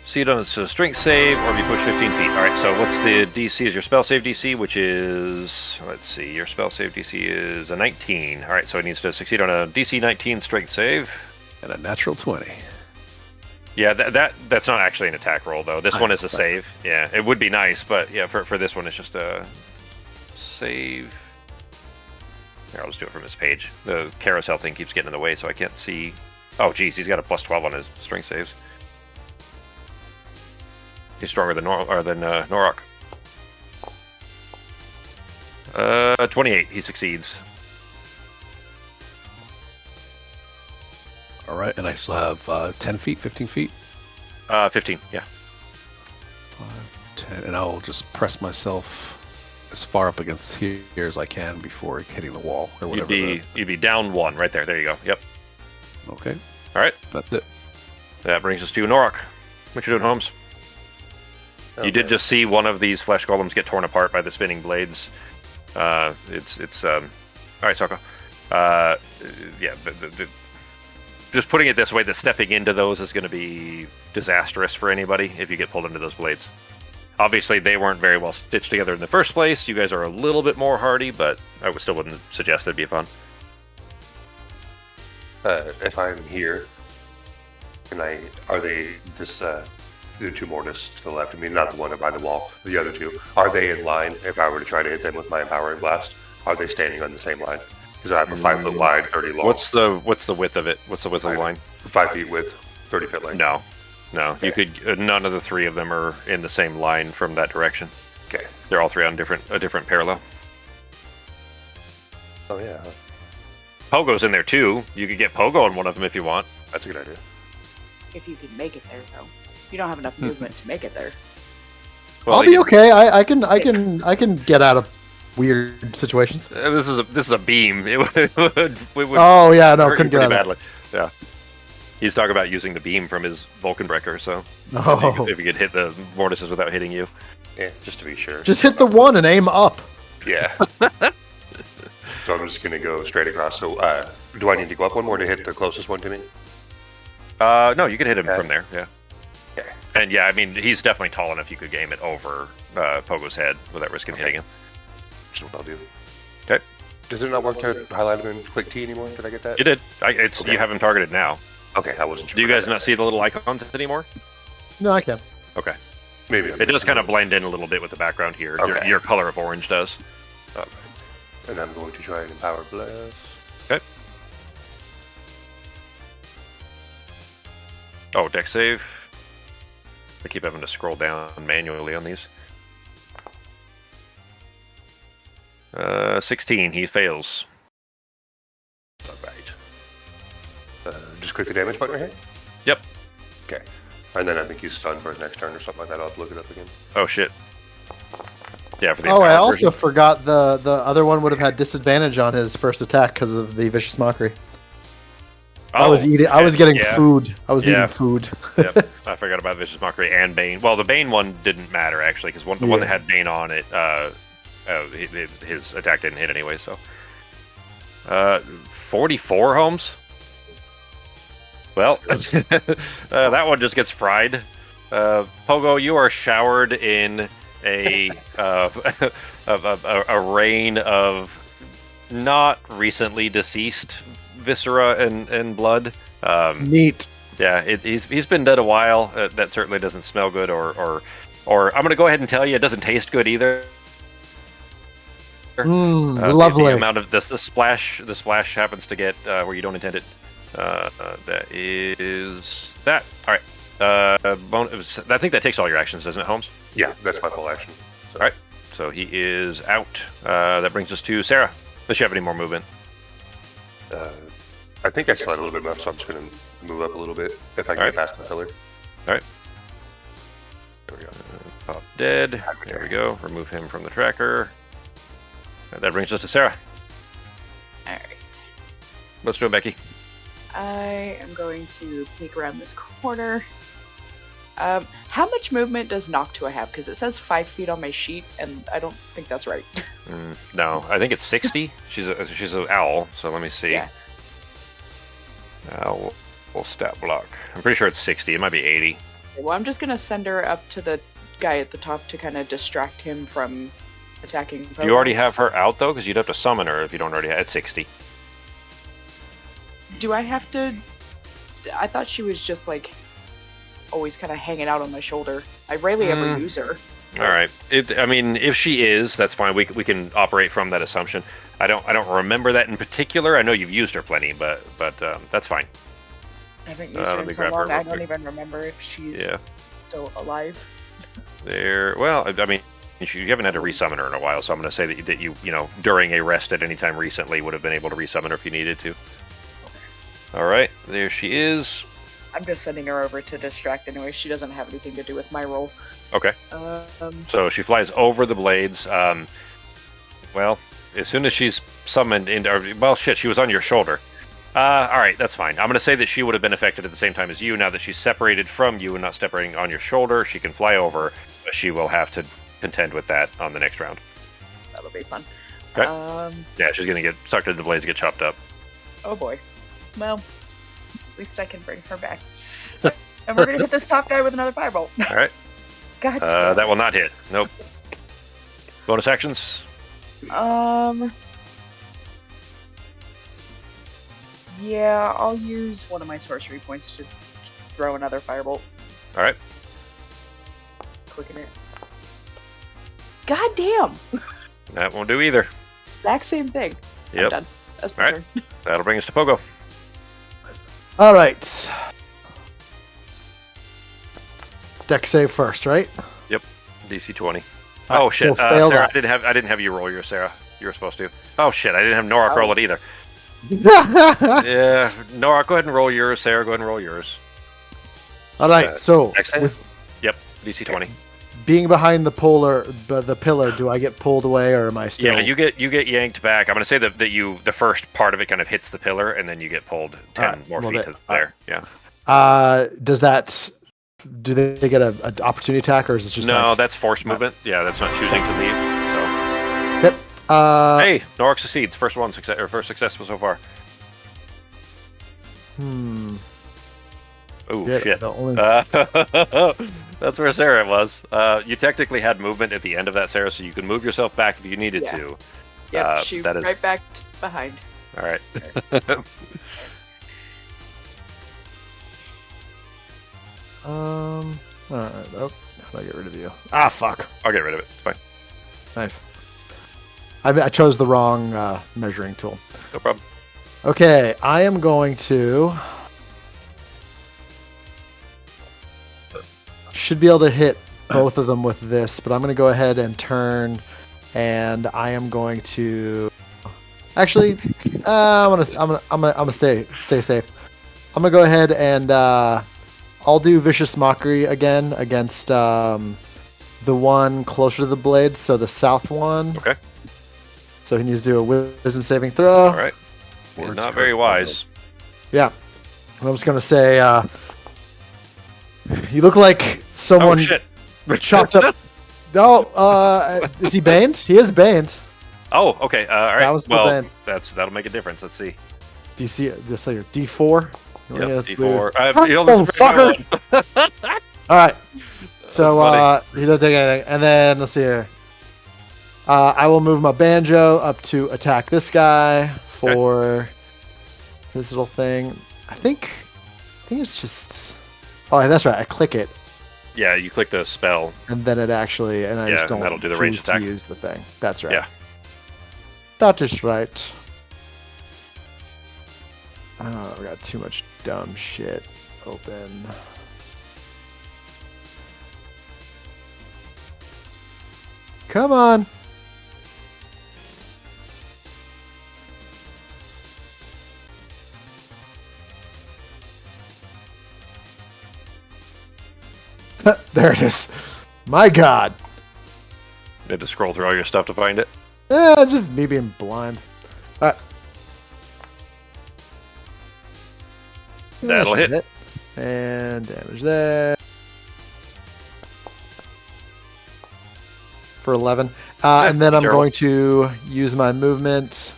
See it on its strength save, or if you push 15 feet. All right. So what's the DC? Is your spell save DC, which is, let's see, your spell save DC is a 19. All right. So it needs to succeed on a DC 19 strength save.
And a natural 20.
Yeah, that's not actually an attack roll though. This one is a save. Yeah, it would be nice, but yeah, for this one it's just a save. Here, I'll just do it from this page. The carousel thing keeps getting in the way, so I can't see. Oh, geez, he's got a +12 on his strength saves. He's stronger than Norok. 28. He succeeds.
All right, and I still have 10 feet, 15 feet?
15, yeah.
5, 10, and I'll just press myself as far up against here as I can before hitting the wall or whatever.
You'd be down 1 right there. There you go. Yep.
Okay.
All right.
That's it.
That brings us to Norok. What you doing, Holmes? Okay. You did just see one of these flesh golems get torn apart by the spinning blades. All right, Soko. Yeah, just putting it this way, that stepping into those is going to be disastrous for anybody if you get pulled into those blades. Obviously, they weren't very well stitched together in the first place. You guys are a little bit more hardy, but I still wouldn't suggest it'd be fun.
If I'm here, are they the 2 Mortis to the left? I mean, not the one by the wall, the other 2. Are they in line? If I were to try to hit them with my Empowering Blast, are they standing on the same line? Because I have a 5 foot wide, 30 long.
What's the width of it? What's the width of the line?
5 feet width, 30 foot length.
No.
Okay.
You could. None of the 3 of them are in the same line from that direction.
Okay.
They're all 3 on a different parallel.
Oh yeah.
Pogo's in there too. You could get Pogo on one of them if you want.
That's a good idea.
If you can make it there, though. You don't have enough movement to make it there.
Well, I'll be okay. I can get out of weird situations.
This is a beam. It would
oh yeah, no,
hurt
couldn't
you
get
pretty
out
badly. Yeah. He's talking about using the beam from his Vulcanbreaker, so if you could hit the mortises without hitting you.
Yeah, just to be sure.
Just hit the 1 and aim up.
Yeah. So I'm just gonna go straight across. So do I need to go up 1 more to hit the closest one to me?
No, you could hit him from there, yeah.
Okay.
And yeah, I mean, he's definitely tall enough you could aim it over Pogo's head without risking hitting him.
That's what I'll do.
Okay.
Does it not work to highlight him in click T anymore? Did I get that?
You did. Okay. You have him targeted now.
Okay, I wasn't sure.
Do you guys not see the little icons anymore?
No, I can.
Okay.
Maybe.
It does kind of blend in a little bit with the background here.
Okay.
Your color of orange does.
Alright. And I'm going to try an Empower Blast.
Okay. Oh, deck save. I keep having to scroll down manually on these. 16, he fails.
Alright. Just click the damage button right here?
Yep.
Okay. And then I think he's stunned for his next turn or something like that. I'll have to look it up again.
Oh, shit. Yeah, for the
I
empowered
also
version.
forgot the other one would have had disadvantage on his first attack because of the Vicious Mockery. I was eating. I was getting food. I was eating food.
Yep, I forgot about Vicious Mockery and Bane. Well, the Bane one didn't matter actually, because the one that had Bane on it, his attack didn't hit anyway. So, 44 Holmes. Well, that one just gets fried. Pogo, you are showered in a rain of not recently deceased viscera and blood.
Neat.
Yeah, he's been dead a while. That certainly doesn't smell good, or I'm gonna go ahead and tell you, it doesn't taste good either.
Lovely.
The amount of the splash happens to get where you don't intend it. That is that. All right. I think that takes all your actions, doesn't it, Holmes?
Yeah, that's my full action.
So. All right. So he is out. That brings us to Sarah. Does she have any more movement?
I think I still had a little bit left, so I'm just going to move up a little bit if I can get past the pillar.
All right.
There we go.
Pop dead. There we go. Remove him from the tracker. And that brings us to Sarah.
All right.
Let's do it, Becky.
I am going to peek around this corner. How much movement does Noctua have? Because it says 5 feet on my sheet, and I don't think that's right.
No, I think it's 60. She's an owl, so let me see.
Yeah.
Owl will stat block. I'm pretty sure it's 60. It might be 80.
Well, I'm just gonna send her up to the guy at the top to kind of distract him from attacking.
Do you already have her out though? Because you'd have to summon her if you don't already have. It's 60.
Do I have to? I thought she was just like always kind of hanging out on my shoulder. I rarely ever use her.
All right. I mean, if she is, that's fine. We can operate from that assumption. I don't remember that in particular. I know you've used her plenty, but that's fine.
I haven't used her in so long. I don't even remember if she's still alive.
there. Well, I mean, you haven't had to resummon her in a while, so I'm going to say that you during a rest at any time recently would have been able to resummon her if you needed to. All right, there she is.
I'm just sending her over to distract anyway. She doesn't have anything to do with my role.
Okay. So she flies over the blades. Well, as soon as she's summoned into... Well, shit, she was on your shoulder. All right, that's fine. I'm going to say that she would have been affected at the same time as you. Now that she's separated from you and not separating on your shoulder, she can fly over, but she will have to contend with that on the next round.
That'll be fun.
Okay. Yeah, she's going to get sucked into the blades and get chopped up.
Oh boy. Well, at least I can bring her back. And we're going to hit this top guy with another firebolt.
All right.
God.
That will not hit. Nope. Bonus actions?
Yeah, I'll use one of my sorcery points to throw another firebolt.
All right.
Quicken it. God damn!
That won't do either.
Exact same thing.
Yep.
I'm done. That's my
All right.
turn.
That'll bring us to Pogo.
All right. Dex save first, right?
Yep. DC 20.
All
Oh
right,
shit,
so fail
Sarah,
that.
I didn't have you roll yours, Sarah. You were supposed to. Oh shit, I didn't have Norak roll it either. Yeah, Norak, go ahead and roll yours. Sarah, go ahead and roll yours.
All right, so
Dex save?
with
Yep, DC 20.
being behind the pillar, do I get pulled away or am I still?
Yeah, you get yanked back. I'm gonna say that the first part of it kind of hits the pillar, and then you get pulled 10
Alright,
more
well,
feet
that-
to there. Yeah.
Does that? Do they get an opportunity attack or is it just
No,
like,
that's forced movement. Yeah, that's not choosing to leave.
Yep.
So hey, Norak succeeds. First success so far. Oh
Yeah,
shit.
the only-
That's where Sarah was. You technically had movement at the end of that, Sarah, so you could move yourself back if you needed
Yeah.
to.
Yep, she
that is-
right back behind.
All right.
All right. Oh, how do I get rid of you? Ah, fuck.
I'll get rid of it. It's fine.
Nice. I chose the wrong measuring tool.
No problem.
Okay, I am going to. Should be able to hit both of them with this, but I'm going to go ahead and turn, and I am going to. Actually, I'm gonna stay safe. I'm gonna go ahead and I'll do vicious mockery again against the one closer to the blade, so the south one.
Okay.
So he needs to do a wisdom saving throw.
All right.
Words
Not
hurt
very wise.
Yeah. And I'm just gonna say, you look like someone
Oh shit.
chopped up. No, is he banned? He is banned.
Oh, okay. All right.
That was the
well,
band.
that'll make a difference. Let's see.
DC, just say your D4.
Yep,
Yes,
D4.
Oh, fucker! All right. So
funny.
he doesn't take anything, and then let's see here. I will move my banjo up to attack this guy for this little thing. I think it's just. Oh, that's right. I click it,
Yeah, you click the spell.
and then it actually, and I
Yeah,
just don't
that'll do the
choose
range attack.
to use the thing. That's right.
Yeah.
That is right. Oh, I got too much dumb shit open. Come on. There it is. My God.
You had to scroll through all your stuff to find it.
Yeah, just me being blind. All right.
That'll
That should
hit.
And damage there. For 11. And then I'm
Daryl.
going to use my movement.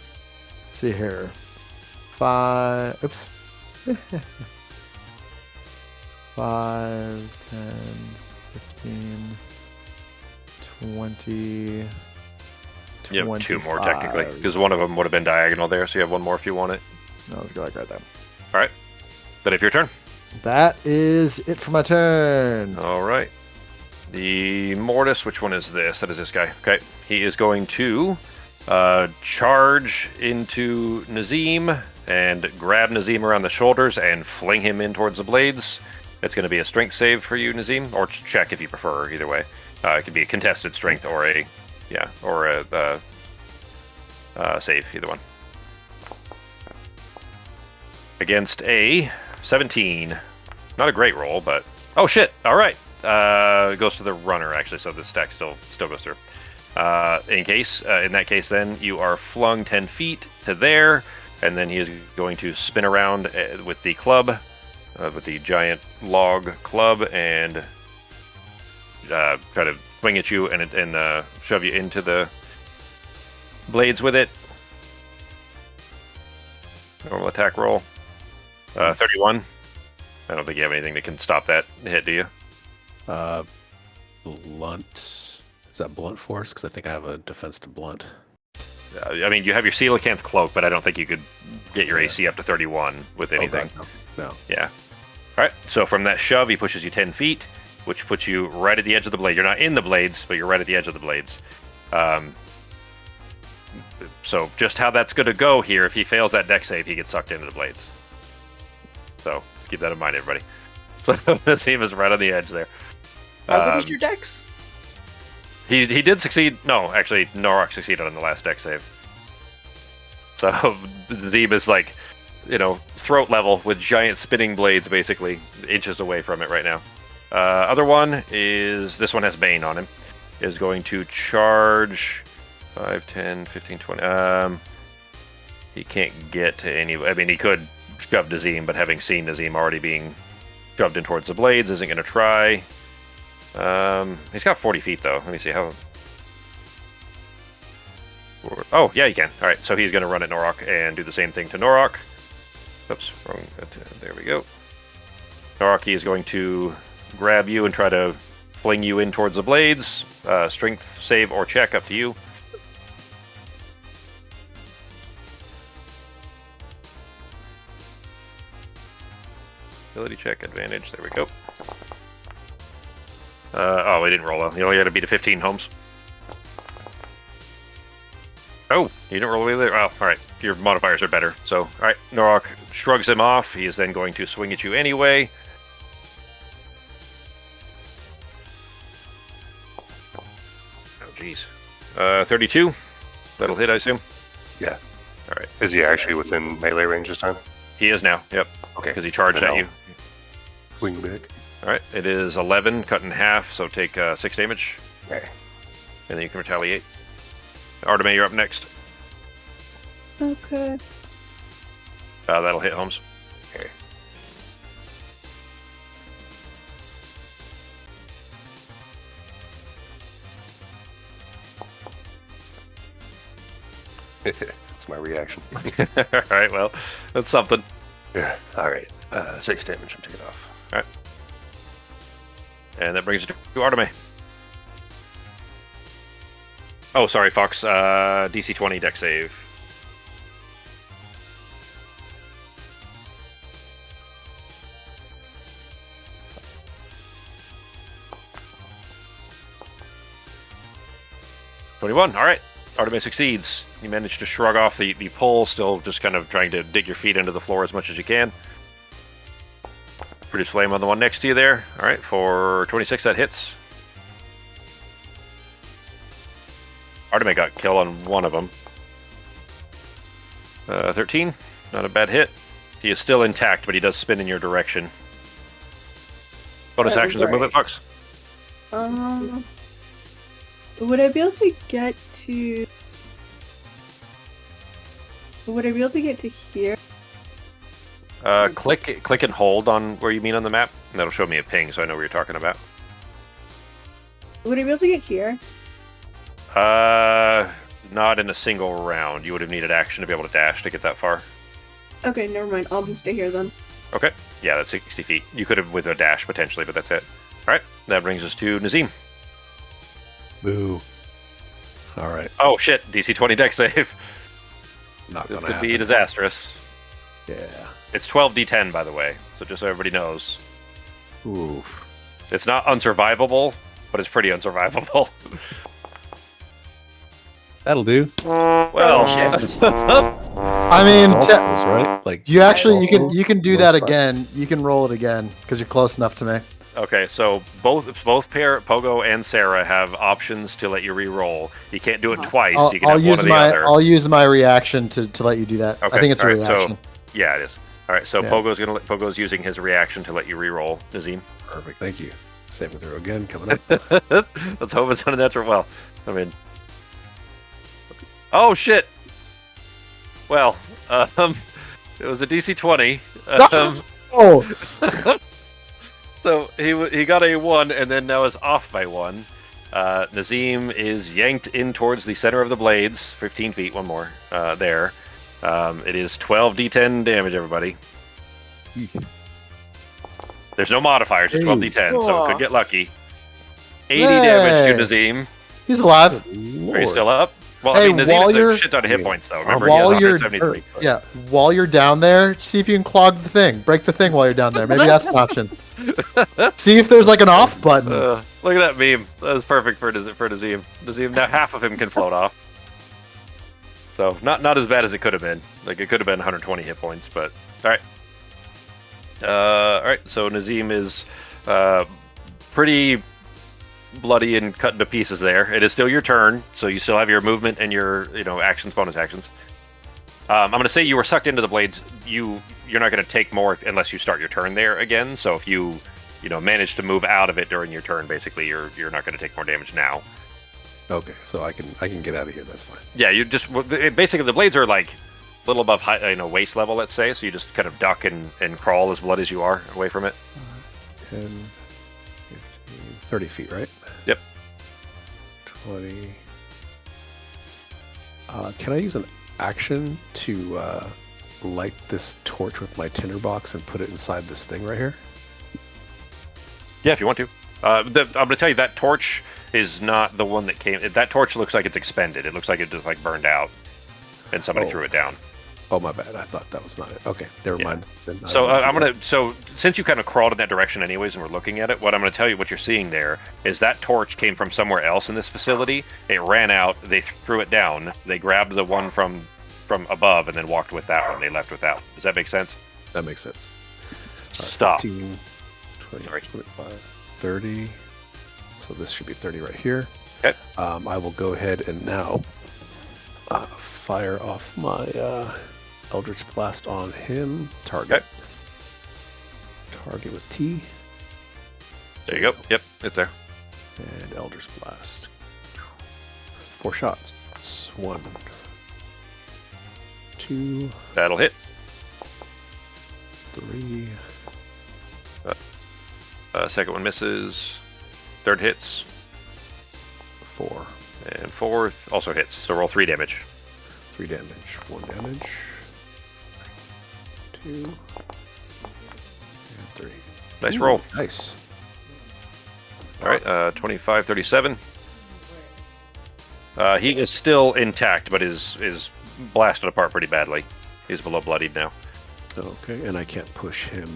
Let's see here. 5. Oops. 5, 10, 15, 20.
You have two more
25.
technically, because one of them would have been diagonal there, so you have one more if you want it.
No, let's go like right there.
All right. Then if your turn.
That is it for my turn.
All right. The Mortis, which one is this? That is this guy. Okay. He is going to charge into Nazim and grab Nazim around the shoulders and fling him in towards the blades. It's going to be a strength save for you, Nazim, or check if you prefer, either way. It could be a contested strength or a save, either one. Against a 17. Not a great roll, but oh shit! All right, it goes to the runner actually, so the stack still goes through. In that case, then you are flung 10 feet to there, and then he is going to spin around with the club, with the giant log club, and try to swing at you and shove you into the blades with it. Normal attack roll. 31. I don't think you have anything that can stop that hit, do you?
Blunt. Is that blunt force? Because I think I have a defense to blunt.
I mean, you have your coelacanth cloak, but I don't think you could get your AC up to 31 with anything.
Okay. No.
Yeah. All right. So from that shove, he pushes you 10 feet, which puts you right at the edge of the blade. You're not in the blades, but you're right at the edge of the blades. So just how that's going to go here, if he fails that dex save, he gets sucked into the blades. So just keep that in mind, everybody. So Nazim is right on the edge there.
What is your dex?
He did succeed. No, actually, Norok succeeded on the last dex save. So Nazim is like, throat level with giant spinning blades, basically inches away from it right now. Other one is, this one has Bane on him, is going to charge 5, 10, 15, 20. He can't get to any. I mean, he could shove Nazim, but having seen Nazim already being shoved in towards the blades, isn't going to try. He's got 40 feet though. Let me see how. Oh yeah, he can. All right, so he's going to run at Norok and do the same thing to Norok. Oops, wrong. There we go. Norok, he is going to grab you and try to fling you in towards the blades. Strength save or check, up to you. Ability check, advantage. There we go. Oh, we didn't roll well. You only had to beat a 15, Holmes. Oh, you didn't roll either? Oh, alright. Your modifiers are better. So, alright. Norok shrugs him off. He is then going to swing at you anyway. Oh, jeez. 32. That'll hit, I assume?
Yeah.
Alright.
Is he actually within melee range this time?
He is now, yep.
Okay.
Because he charged at you.
Swing back.
Alright, it is 11, cut in half, so take 6 damage.
Okay.
And then you can retaliate. Artemis, you're up next.
Okay.
That'll hit Holmes.
Okay. That's my reaction.
Alright, well, that's something.
Yeah. All right. 6 damage. I'm taking off.
Alright. And that brings it to Artemis. Oh, sorry, Fox. DC 20 dex save. $21. All right. Artemis succeeds. You manage to shrug off the pole, still just kind of trying to dig your feet into the floor as much as you can. Produce flame on the one next to you there. All right, for 26, that hits. Artemis got kill on one of them. 13, not a bad hit. He is still intact, but he does spin in your direction. Bonus actions are movement, Fox.
Would I be able to get to? Would I be able to get to here?
Click and hold on where you mean on the map, and that'll show me a ping, so I know what you're talking about.
Would I be able to get here?
Not in a single round. You would have needed action to be able to dash to get that far.
Okay, never mind. I'll just stay here then.
Okay. Yeah, that's 60 feet. You could have with a dash potentially, but that's it. All right. That brings us to Nazim.
Boo. All right.
Oh shit! DC 20 dex save.
Not
This
gonna
could be
happen.
disastrous.
Yeah.
It's 12d10, by the way, so just so everybody knows.
Oof.
It's not unsurvivable, but it's pretty unsurvivable.
That'll do.
Well,
I mean,
Right? Like
you can do that again. You can roll it again because you're close enough to me.
Okay, so both Pogo and Sarah have options to let you re-roll. You can't do it twice. You can have one or the other.
I'll use my reaction to let you do that.
Okay.
I think it's a
All right,
reaction.
So, yeah, it is. All right, so
Yeah.
Pogo's using his reaction to let you re-roll. Nazim.
Perfect. Thank you. Saving throw again coming up.
Let's hope it's unnatural. Well, I mean, oh shit. Well, it was a DC 20.
Oh,
So he got a 1 and then now is off by 1. Nazim is yanked in towards the center of the blades, 15 feet, one more, there. It is 12d10 damage, everybody. There's no modifiers, it's 12d10, so it could get lucky. 80 damage to Nazim.
he's alive.
Are you still up? Well,
Hey,
I mean, Nazim
while
has a
you're-
shit ton of hit points, though. Remember,
While
he
you're
has 173.
while you're down there, see if you can clog the thing. Break the thing while you're down there. Maybe that's an option. See if there's like an off button.
Look at that meme. That was perfect for Nazim. Nazim, now half of him can float off. So, not as bad as it could have been. Like, it could have been 120 hit points, but... Alright. Alright, so Nazim is pretty bloody and cut into pieces there. It is still your turn, so you still have your movement and your, actions, bonus actions. I'm going to say you were sucked into the blades. You're not going to take more unless you start your turn there again. So if you manage to move out of it during your turn, basically you're not going to take more damage now.
Okay, so I can get out of here. That's fine.
Yeah, you just basically the blades are like a little above waist level, let's say. So you just kind of duck and crawl as blood as you are away from it.
10, 15, 30 feet, right?
Yep.
20. Can I use an action to light this torch with my tinderbox and put it inside this thing right here?
Yeah, if you want to. I'm going to tell you that torch is not the one that came. That torch looks like it's expended. It looks like it just like burned out, and somebody threw it down.
Oh, my bad. I thought that was not it. Okay, never mind. Then
So since you kind of crawled in that direction anyways, and we're looking at it, what I'm going to tell you, what you're seeing there is that torch came from somewhere else in this facility. It ran out. They threw it down. They grabbed the one from above and then walked with that one. They left with that one. Does that make sense?
That makes sense.
Stop.
15, 20, 25, 30. So this should be 30 right here.
Okay.
I will go ahead and now fire off my Eldritch Blast on him. Target.
Okay.
Target was T.
There you go. Yep, it's there.
And Eldritch Blast. 4 shots. 1, 2,
That'll hit.
3.
Second one misses. Third hits.
4.
And fourth also hits. So roll 3 damage.
3 damage. 1 damage. 2. And 3.
Nice
Ooh,
roll.
Nice.
All right, 25, 37. He is still intact, but is blasted apart pretty badly. He's below bloodied now.
Okay, and I can't push him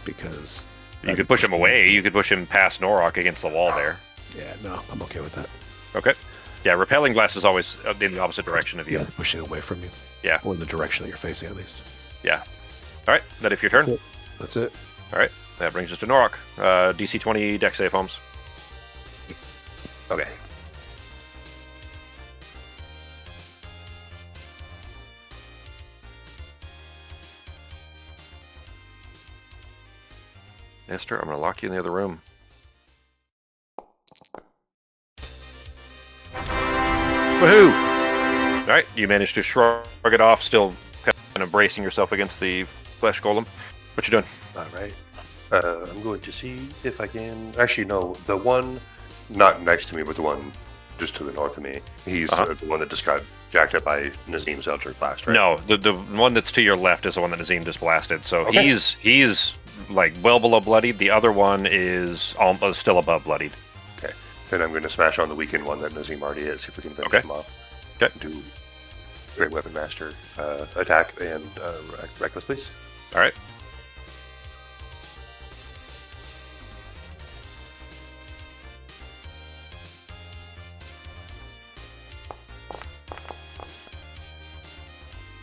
because...
You could push him away. You could push him past Norok against the wall there.
Yeah, no, I'm okay with that.
Okay. Yeah, repelling blast is always in the opposite direction of you.
Yeah, pushing away from you.
Yeah.
Or in the direction that you're facing, at least.
Yeah. All right, that if your turn.
Cool. That's it.
All right, that brings us to Norok. DC 20 dex save, Holmes.
Okay.
Esther, I'm going to lock you in the other room. Woohoo! All right, you managed to shrug it off, still kind of bracing yourself against the flesh golem. What you doing?
All right. I'm going to see if I can. Actually, no. The one not next to me, but the one just to the north of me. He's the one that just got jacked up by Nazim's Eldritch Blast, right?
No, the one that's to your left is the one that Nazim just blasted. So
Okay.
he's like well below bloodied. The other one is almost still above bloodied.
Okay. Then I'm going to smash on the weakened one that Nazim already hit. See if we can finish
Okay.
him off.
Okay.
Do Great Weapon Master attack and reckless, please.
All right.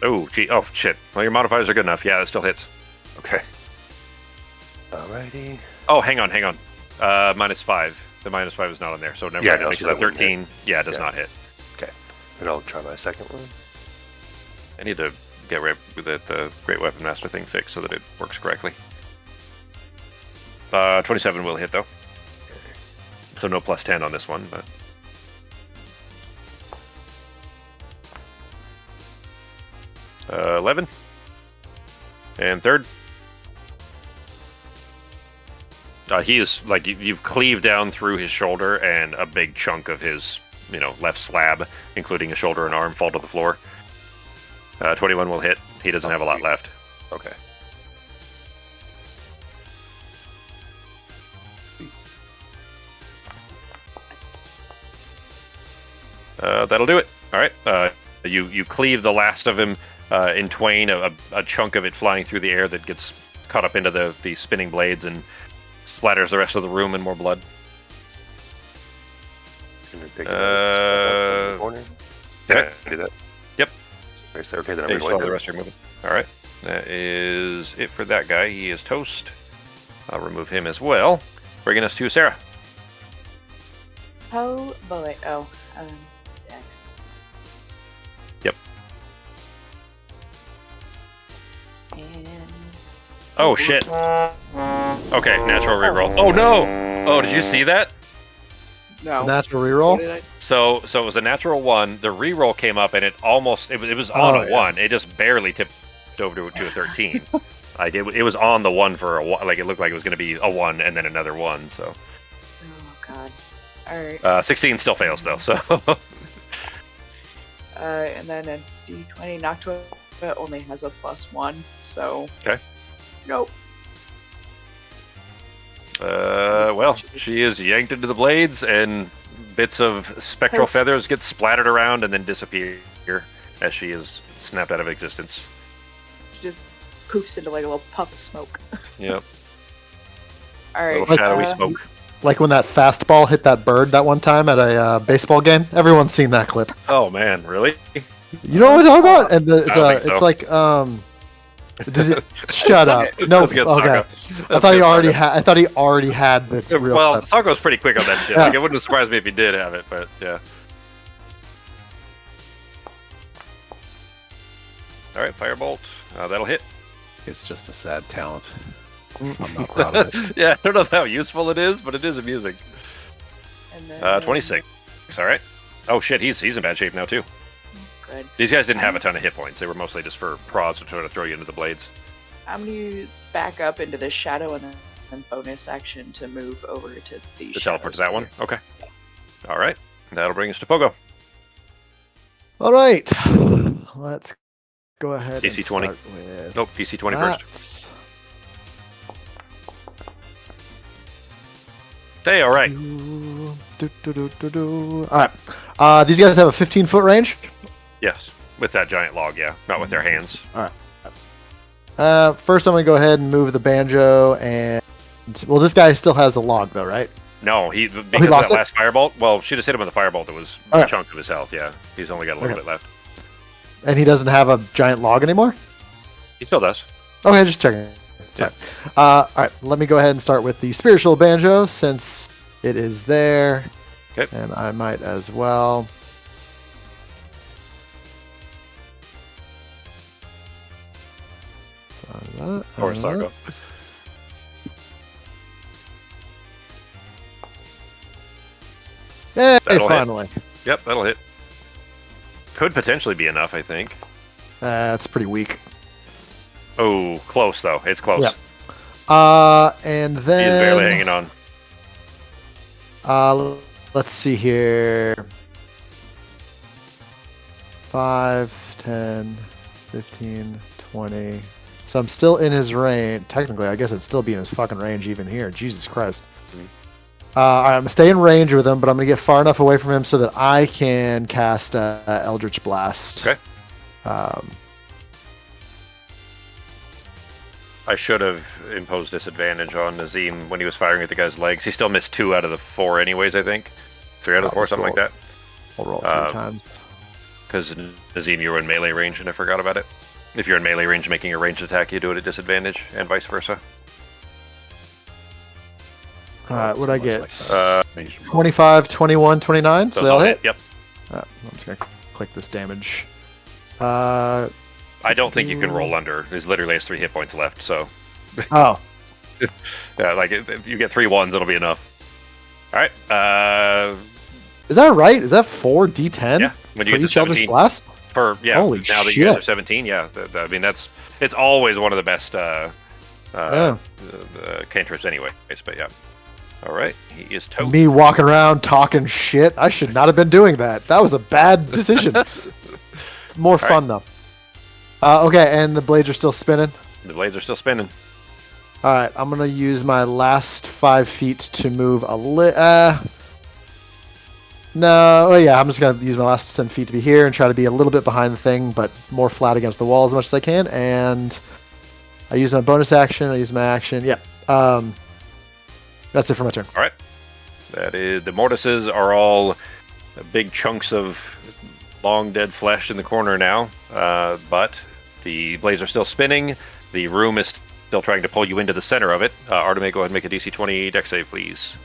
Oh, gee. Oh, shit. Well, your modifiers are good enough. Yeah, that still hits.
Okay. Alrighty.
Oh, hang on. -5. The -5 is not on there, so never
Yeah,
mind.
no,
It makes
so
it a
that wouldn't
13. Yeah, it does
Yeah.
not hit.
Okay. And I'll try my second one.
I need to get the Great Weapon Master thing fixed so that it works correctly. 27 will hit, though. So no +10 on this one, but... 11. And third. He is, like, you've cleaved down through his shoulder, and a big chunk of his, left slab, including his shoulder and arm, fall to the floor. 21 will hit. He doesn't have a lot left.
Okay.
That'll do it. All right. You cleave the last of him in twain, a chunk of it flying through the air that gets caught up into the spinning blades and splatters the rest of the room in more blood.
Gonna take another step up in the corner.
Okay.
Yeah, do that.
Yep.
Okay, then I'm
Yeah, you
going
still have
to
the rest of your movement. All right. That is it for that guy. He is toast. I'll remove him as well. Bringing us to Sarah.
Oh boy. Oh. Dex.
Yep.
And.
Oh, shit. Okay, natural reroll. Oh, no! Oh, did you see that?
No.
Natural
What
reroll.
did I?
So it was a natural 1. The reroll came up, and it was on a 1. It just barely tipped over to a 13. Like, it was on the 1 for a 1. Like, it looked like it was going to be a 1 and then another 1, so.
Oh god. All right.
16 still fails, though, so.
And then a D20 Noctua only has a +1, so.
Okay.
Nope.
Well, she is yanked into the blades, and bits of spectral feathers get splattered around and then disappear as she is snapped out of existence.
She just poofs into like a little puff of smoke.
Yep.
All right.
Little shadowy smoke.
Like when that fastball hit that bird that one time at a baseball game. Everyone's seen that clip.
Oh man, really?
You know what I'm talking about? And
I don't think so.
it's like does it, shut up. No.
That's good,
Okay.
Sokka.
I thought he already had the real
Well,
clip.
Sokko's pretty quick on that shit. Like, it wouldn't surprise me if he did have it, but yeah. All right, firebolt. That'll hit.
It's just a sad talent. I'm not proud of it.
Yeah, I don't know how useful it is, but it is amusing.
And then,
26. All right. Oh shit, he's in bad shape now too.
Good.
These guys didn't have a ton of hit points. They were mostly just for prods to try to throw you into the blades.
I'm gonna use back up into the shadow and then bonus action to move over to the.
To teleport to that one? Okay. All right. That'll bring us to Pogo.
All right. Let's go ahead
DC
and
20.
start with
Nope, PC 20 first. Hey, all right.
All right. These guys have a 15-foot range.
Yes, with that giant log, yeah. Not with their hands.
All right. First, I'm going to go ahead and move the banjo. And well, this guy still has a log, though, right?
No, because of that
lost it?
last firebolt. Well, she just hit him with a firebolt. It was a
Okay.
chunk of his health, yeah. He's only got a little bit left.
And he doesn't have a giant log anymore?
He still does.
Okay, just checking.
Yeah.
All right, let me go ahead and start with the spiritual banjo since it is there.
Okay.
And I might as well.
Or Sargo.
Hey,
That'll hit.
finally.
Yep, that'll hit. Could potentially be enough, I think.
That's pretty weak.
Oh, close, though. It's close.
Yep. And
He's
then
barely hanging on.
let's see here. 5, 10, 15, 20. So I'm still in his range. Technically, I guess I'd still be in his fucking range even here. Jesus Christ. All right, I'm gonna stay in range with him, but I'm gonna get far enough away from him so that I can cast Eldritch Blast.
Okay. I should have imposed disadvantage on Nazim when he was firing at the guy's legs. He still missed 2 out of the 4 anyways, I think. 3 out of the 4, something like that.
I'll roll 3 times.
Because Nazim, you were in melee range, and I forgot about it. If you're in melee range making a ranged attack, you do it at disadvantage, and vice versa.
All right, what'd I get?
Ranged
25, 21, 29. So
Those
they all
all
hit?
Yep.
I'm just going to click this damage.
I don't think you can roll under. There's literally has 3 hit points left, so
Oh,
yeah, like if you get 3 ones, it'll be enough. All right.
is that right? Is that 4d10
Yeah, when you
for
get to
each Eldritch
17.
Blast?
For yeah,
Holy
now that you guys
shit.
are 17, yeah. I mean, it's always one of the best cantrips, anyways. But yeah. All right, he is toast.
Me walking around talking shit. I should not have been doing that. That was a bad decision. More fun, though. Okay, and the blades are still spinning.
The blades are still spinning.
All right, I'm going to use my last 5 feet to move a little. No, oh yeah, I'm just going to use my last 10 feet to be here and try to be a little bit behind the thing, but more flat against the wall as much as I can. And I use my bonus action. I use my action. Yeah. That's it for my turn.
All right. That is the mortises are all big chunks of long dead flesh in the corner now, but the blades are still spinning. The room is still trying to pull you into the center of it. Artemis, go ahead and make a DC 20 dex save, please.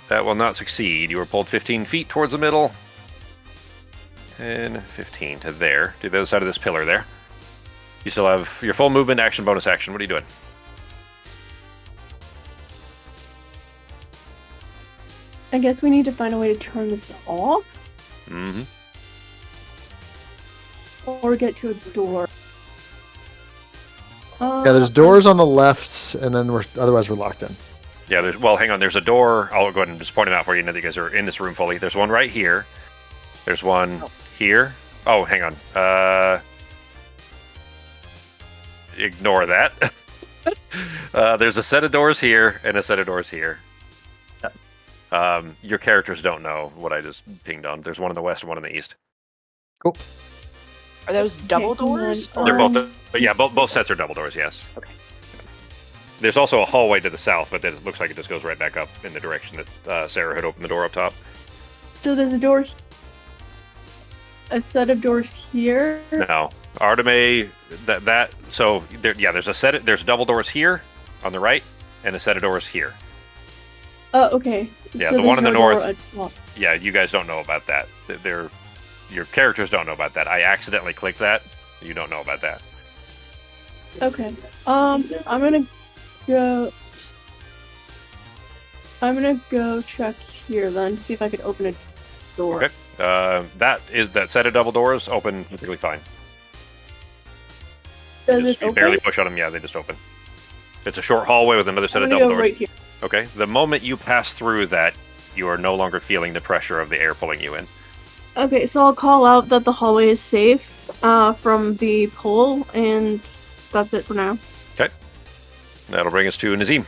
That will not succeed. You were pulled 15 feet towards the middle. 10, 15 to there, to the other side of this pillar there. You still have your full movement, action, bonus action. What are you doing?
I guess we need to find a way to turn this off.
Mm-hmm.
Or get to its door.
Yeah, there's doors on the left, and then otherwise we're locked in.
Yeah, well, hang on. There's a door. I'll go ahead and just point it out for you now that you guys are in this room fully. There's one right here. There's one here. Oh, hang on. Ignore that. There's a set of doors here and a set of doors here. Your characters don't know what I just pinged on. There's one in the west and one in the east.
Cool.
Are those double doors?
They're both. Yeah, both sets are double doors. Yes.
Okay.
There's also a hallway to the south, but then it looks like it just goes right back up in the direction that Sarah had opened the door up top.
So there's a door. A set of doors here.
No, Artemis. So there's a set. There's double doors here on the right, and a set of doors here.
Oh, okay.
Yeah,
so
the one in the north.
Well,
Yeah, you guys don't know about that. Your characters don't know about that. I accidentally clicked that. You don't know about that.
okay. I'm gonna go check here then, see if I could open a door.
Okay. That set of double doors open perfectly fine. You barely push on them. Yeah, they just open. It's a short hallway with another set of double doors.
Right here.
Okay. The moment you pass through that, you are no longer feeling the pressure of the air pulling you in.
Okay, so I'll call out that the hallway is safe from the pole, and that's it for now.
Okay. That'll bring us to Nazim.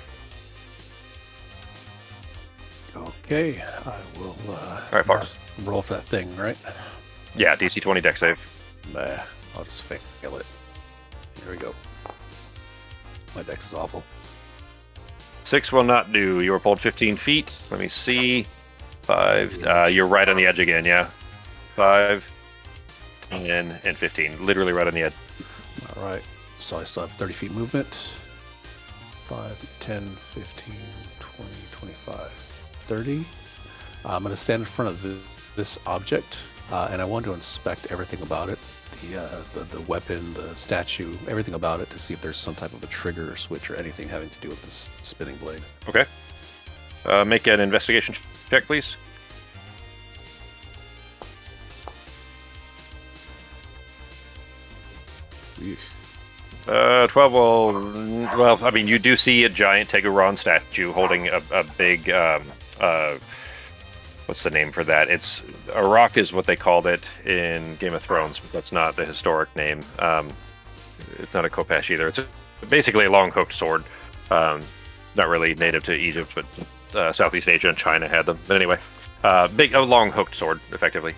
Okay, I will
All right, Fox.
roll for that thing, right?
Yeah, DC 20 dex save.
Nah, I'll just fail it. Here we go. My dex is awful.
6 will not do. You were pulled 15 feet. Let me see. 5. You're right on the edge again, yeah. 5, 10, and 15. Literally right on the edge.
All right, so I still have 30 feet movement. 5, 10, 15, 20, 25, 30. I'm going to stand in front of this object, and I want to inspect everything about it. The weapon, the statue, everything about it to see if there's some type of a trigger or switch or anything having to do with this spinning blade.
Okay. Make an investigation check, please.
Eesh.
12 will... Well, I mean, you do see a giant Teguran statue holding a big... what's the name for that? It's... A rock is what they called it in Game of Thrones, but that's not the historic name. It's not a Kopesh either. It's basically a long hooked sword. Not really native to Egypt, but Southeast Asia and China had them. But anyway, a long hooked sword, effectively.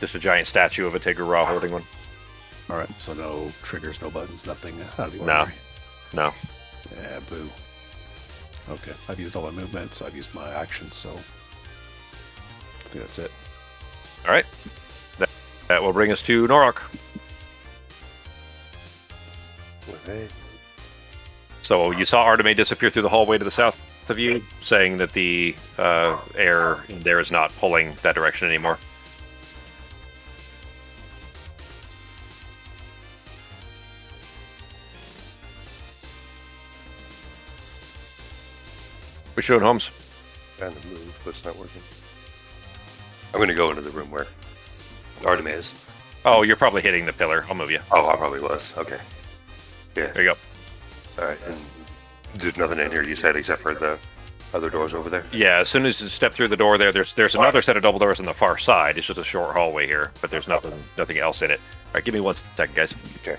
Just a giant statue of a Teguran holding one.
All right, so no triggers, no buttons, nothing out of the
No.
ordinary.
No.
Yeah, boo. Okay, I've used all my movement, so I've used my action, so I think that's it.
All right. That will bring us to Norok.
Okay.
So you saw Arteme disappear through the hallway to the south of you, saying that the air in there is not pulling that direction anymore. What you doing, Holmes?
Trying to move, but it's not working. I'm going to go into the room where Arteme is.
Oh, you're probably hitting the pillar. I'll move you.
Oh, I probably was. Okay. Yeah.
There you go.
All right. And there's nothing in here, you said, except for the other doors over there?
Yeah, as soon as you step through the door there's another set of double doors on the far side. It's just a short hallway here, but there's nothing else in it. All right, give me 1 second, guys.
Okay.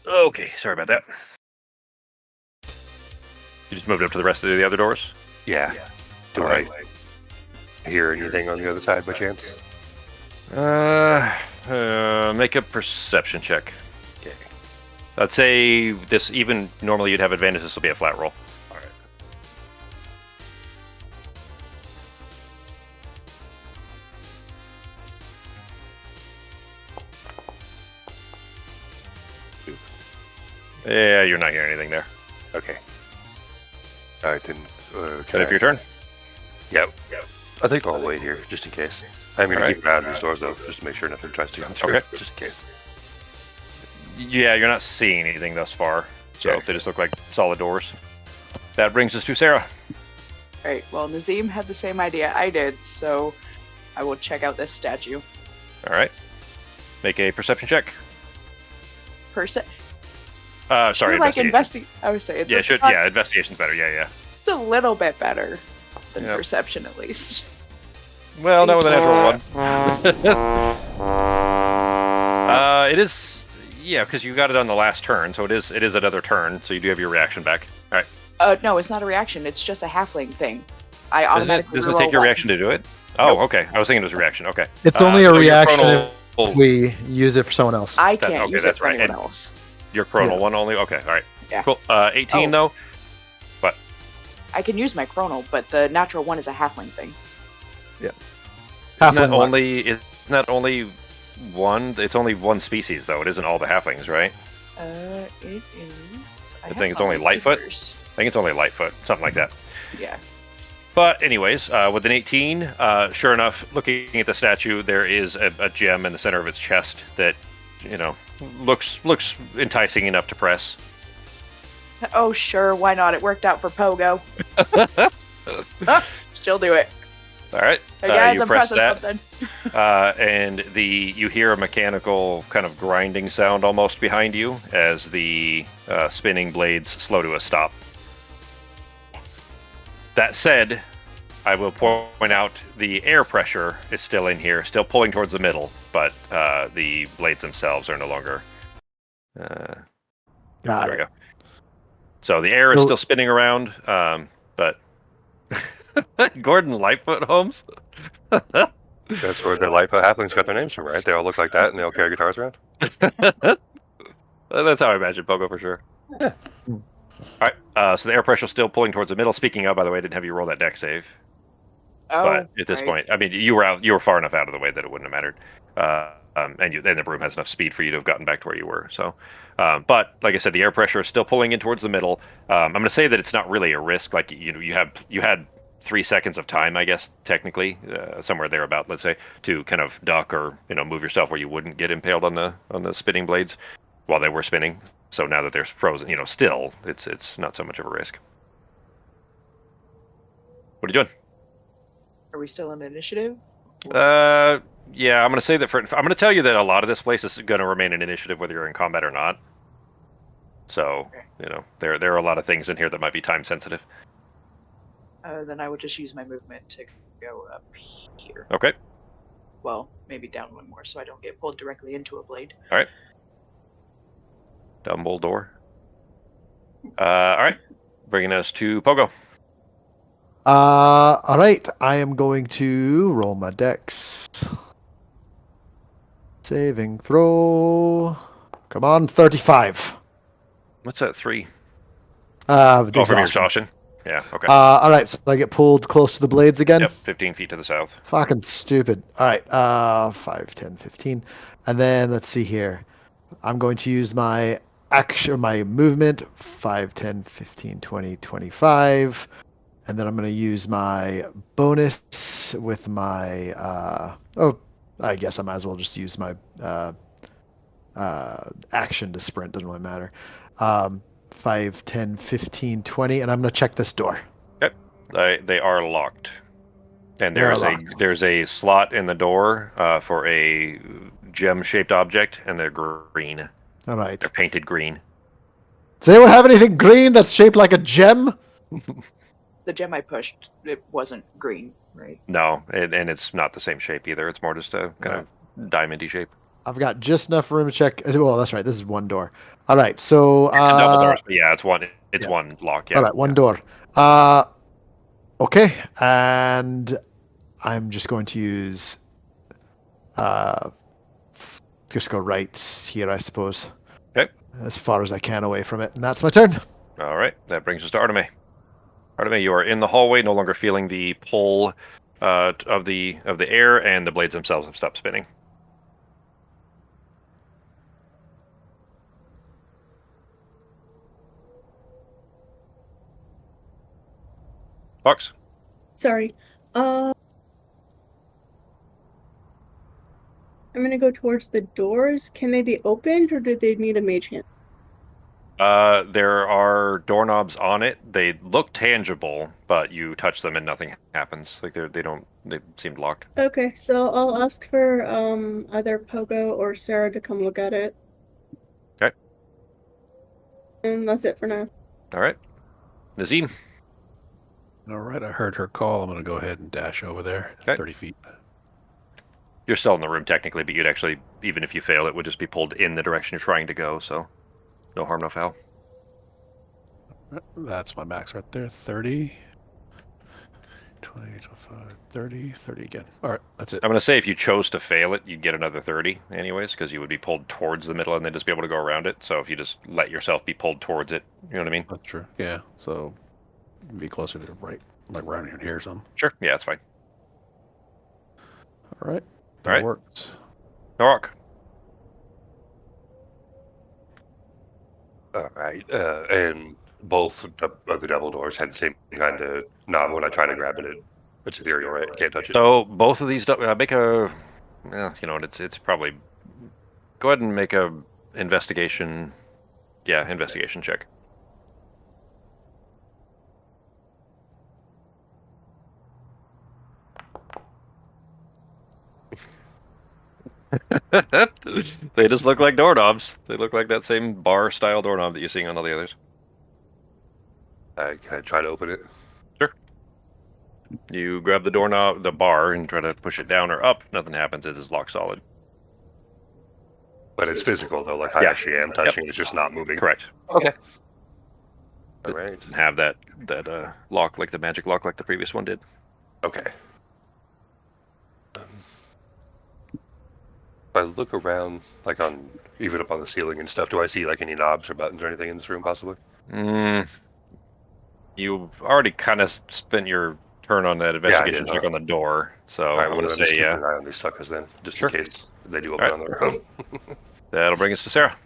Okay, sorry about that. You just moved up to the rest of the other doors?
Yeah. Do
All right.
I hear anything on the other side by chance?
Make a perception check.
Okay.
I'd say this, even normally you'd have advantage, this will be a flat roll.
All right.
Yeah, you're not hearing anything there.
Okay. All right, then.
Is it for your turn?
Yep. I think I'll wait here, just in case. I'm going
All
to
right.
keep an eye on these doors, though, just to make sure nothing tries to come through,
Okay.
just in case.
Yeah, you're not seeing anything thus far, so
Okay.
they just look like solid doors. That brings us to Sarah.
Right. Well, Nazim had the same idea I did, so I will check out this statue.
All right. Make a perception check. Sorry,
Like
investigation.
I would say it's
Yeah,
not-
yeah, investigation's better. Yeah.
It's a little bit better than
Yep.
perception, at least.
Well, not with a natural one. It is, yeah, because you got it on the last turn, so it is another turn. So you do have your reaction back. All right.
No, it's not a reaction. It's just a halfling thing. I
Doesn't
automatically
it
reroll
take your
one.
reaction to do it? Oh, okay. I was thinking it was a reaction. Okay.
It's only a
so your
reaction
chronal-
if we use it for someone else.
I
That's-
can't
okay,
use
that's
it for
right.
anyone
And-
else.
Your chronal
Yeah.
one only? Okay, all right.
Yeah.
Cool. 18, though?
I can use my chronal, but the natural one is a halfling thing.
Halfling luck.
Isn't that only one? It's only one species, though. It isn't all the halflings, right?
It is.
I
have
think it's
all
only
the
Lightfoot.
figures.
I think it's only Lightfoot, something like that.
Yeah.
But anyways, with an 18, sure enough, looking at the statue, there is a gem in the center of its chest that, looks enticing enough to press.
Oh, sure. Why not? It worked out for Pogo. Still do it.
All right,
Hey guys,
you
I'm
press
pressing
that,
something.
and you hear a mechanical kind of grinding sound almost behind you as the spinning blades slow to a stop. That said, I will point out the air pressure is still in here, still pulling towards the middle, but the blades themselves are no longer.
Got
There we
it.
go. So the air is
So-
still spinning around, but Gordon Lightfoot Holmes.
That's where the Lightfoot halflings got their names from, right? They all look like that, and they all carry guitars around?
That's how I imagine Pogo for sure.
Yeah.
All right. So the air pressure is still pulling towards the middle. Speaking of, by the way, I didn't have you roll that deck save.
Oh,
But at this
right.
point, I mean, you were far enough out of the way that it wouldn't have mattered. And the broom has enough speed for you to have gotten back to where you were. So, but like I said, the air pressure is still pulling in towards the middle. I'm going to say that it's not really a risk. Like you had 3 seconds of time, I guess, technically, somewhere thereabout, let's say, to kind of duck or move yourself where you wouldn't get impaled on the spinning blades while they were spinning. So now that they're frozen, still it's not so much of a risk. What are you doing?
Are we still in initiative?
Yeah, I'm going to say that I'm going to tell you that a lot of this place is going to remain an initiative whether you're in combat or not. So, there are a lot of things in here that might be time sensitive.
Then I would just use my movement to go up here.
Okay.
well, maybe down one more so I don't get pulled directly into a blade.
All right. Dumbledore. All right. Bringing us to Pogo.
All right. I am going to roll my dex. Saving throw. Come on, 35.
What's that, 3?
From
from your exhaustion. Yeah, okay.
All right, so I get pulled close to the blades again.
Yep, 15 feet to the south.
Fucking stupid. All right, 5, 10, 15. And then let's see here. I'm going to use my action, my movement, 5, 10, 15, 20, 25. And then I'm going to use my bonus with my, I guess I might as well just use my action to sprint, doesn't really matter. 5, 10, 15, 20, and I'm going to check this door.
Okay. They are locked. And there's a slot in the door for a gem-shaped object, and they're green.
All right.
They're painted green.
Does anyone have anything green that's shaped like a gem?
The gem I pushed, it wasn't green, right?
No, and it's not the same shape either. It's more just a kind of diamondy shape.
I've got just enough room to check. Well, that's right. This is one door. All right. So
it's a double door. Yeah, it's one. It's one lock. Yeah.
All right, one door. Okay, and I'm just going to use. Just go right here, I suppose.
Okay.
As far as I can away from it, and that's my turn.
All right. That brings us to Arteme. Arteme, you are in the hallway, no longer feeling the pull of the air, and the blades themselves have stopped spinning. Fox?
Sorry. I'm gonna go towards the doors. Can they be opened, or do they need a mage hand?
There are doorknobs on it. They look tangible, but you touch them and nothing happens. Like they seem locked.
Okay, so I'll ask for either Pogo or Sarah to come look at it.
Okay.
And that's it for now.
All right. Nazim?
All right, I heard her call. I'm going to go ahead and dash over there,
Okay.
30 feet.
You're still in the room technically, but you'd actually, even if you fail, it would just be pulled in the direction you're trying to go, so no harm, no foul.
That's my max right there, 30. 20, 25, 30, 30 again. All right, that's it.
I'm going to say if you chose to fail it, you'd get another 30 anyways, because you would be pulled towards the middle and then just be able to go around it. So if you just let yourself be pulled towards it, you know what I mean?
That's true. Yeah, so be closer to the right, like right in here or something.
Sure. Yeah, that's fine.
All right. That
All right.
works.
Norok.
All right. And both of the double doors had the same kind of knob when I try to grab it. It's ethereal, right? Can't touch it.
So both of these, make a, you know, it's probably, go ahead and make a investigation. Yeah, investigation check. They just look like doorknobs. They look like that same bar-style doorknob that you're seeing on all the others.
Can I try to open it?
Sure. You grab the doorknob, the bar, and try to push it down or up. Nothing happens. It's locked solid.
But it's physical, though. Like I actually am touching it. It's just not moving.
Correct.
Okay. All right.
Have that lock, like the magic lock, like the previous one did.
Okay. If I look around, like even up on the ceiling and stuff, do I see like any knobs or buttons or anything in this room, possibly?
You already kind of spent your turn on that investigation check on the door, so
all right,
I'm going to say
keep an eye on these suckers then, just in case they do open on their own.
That'll bring us to Sarah.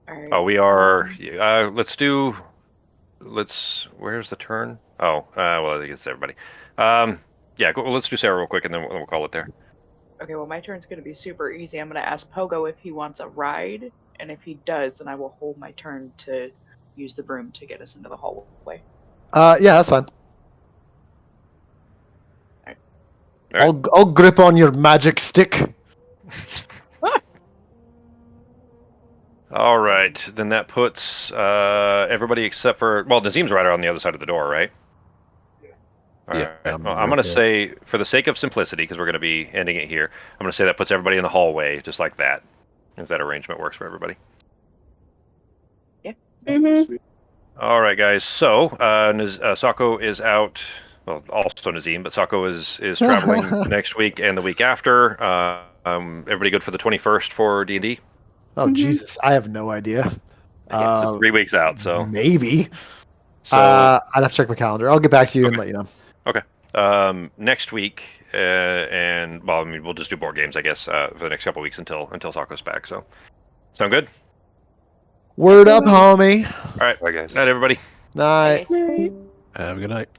All right.
Oh, we are. Where's the turn? Oh, well, I think it's everybody. Yeah, let's do Sarah real quick, and then we'll call it there.
Okay, well, my turn's going to be super easy. I'm going to ask Pogo if he wants a ride, and if he does, then I will hold my turn to use the broom to get us into the hallway.
Yeah, that's fine.
All right.
I'll grip on your magic stick.
All right, then that puts everybody except for, well, Nazim's right on the other side of the door, right? All
Yeah,
right.
I'm
Well, I'm
real
going to
close.
say, for the sake of simplicity, because we're going to be ending it here, I'm going to say that puts everybody in the hallway, just like that. If that arrangement works for everybody.
Mm-hmm.
All right, guys. So, Sako is out. Well, also Nazim, but Sako is traveling next week and the week after. Everybody good for the 21st for D&D?
Oh Jesus, I have no idea.
Yeah, so 3 weeks out. So,
Maybe.
so
I'd have to check my calendar. I'll get back to you and let you know.
okay. Next week, and well, I mean, we'll just do board games, I guess, for the next couple weeks until Sako's back. So, sound good?
Word up, homie.
All right.
Bye, guys.
Night, everybody.
Night.
Nice.
Have a good night.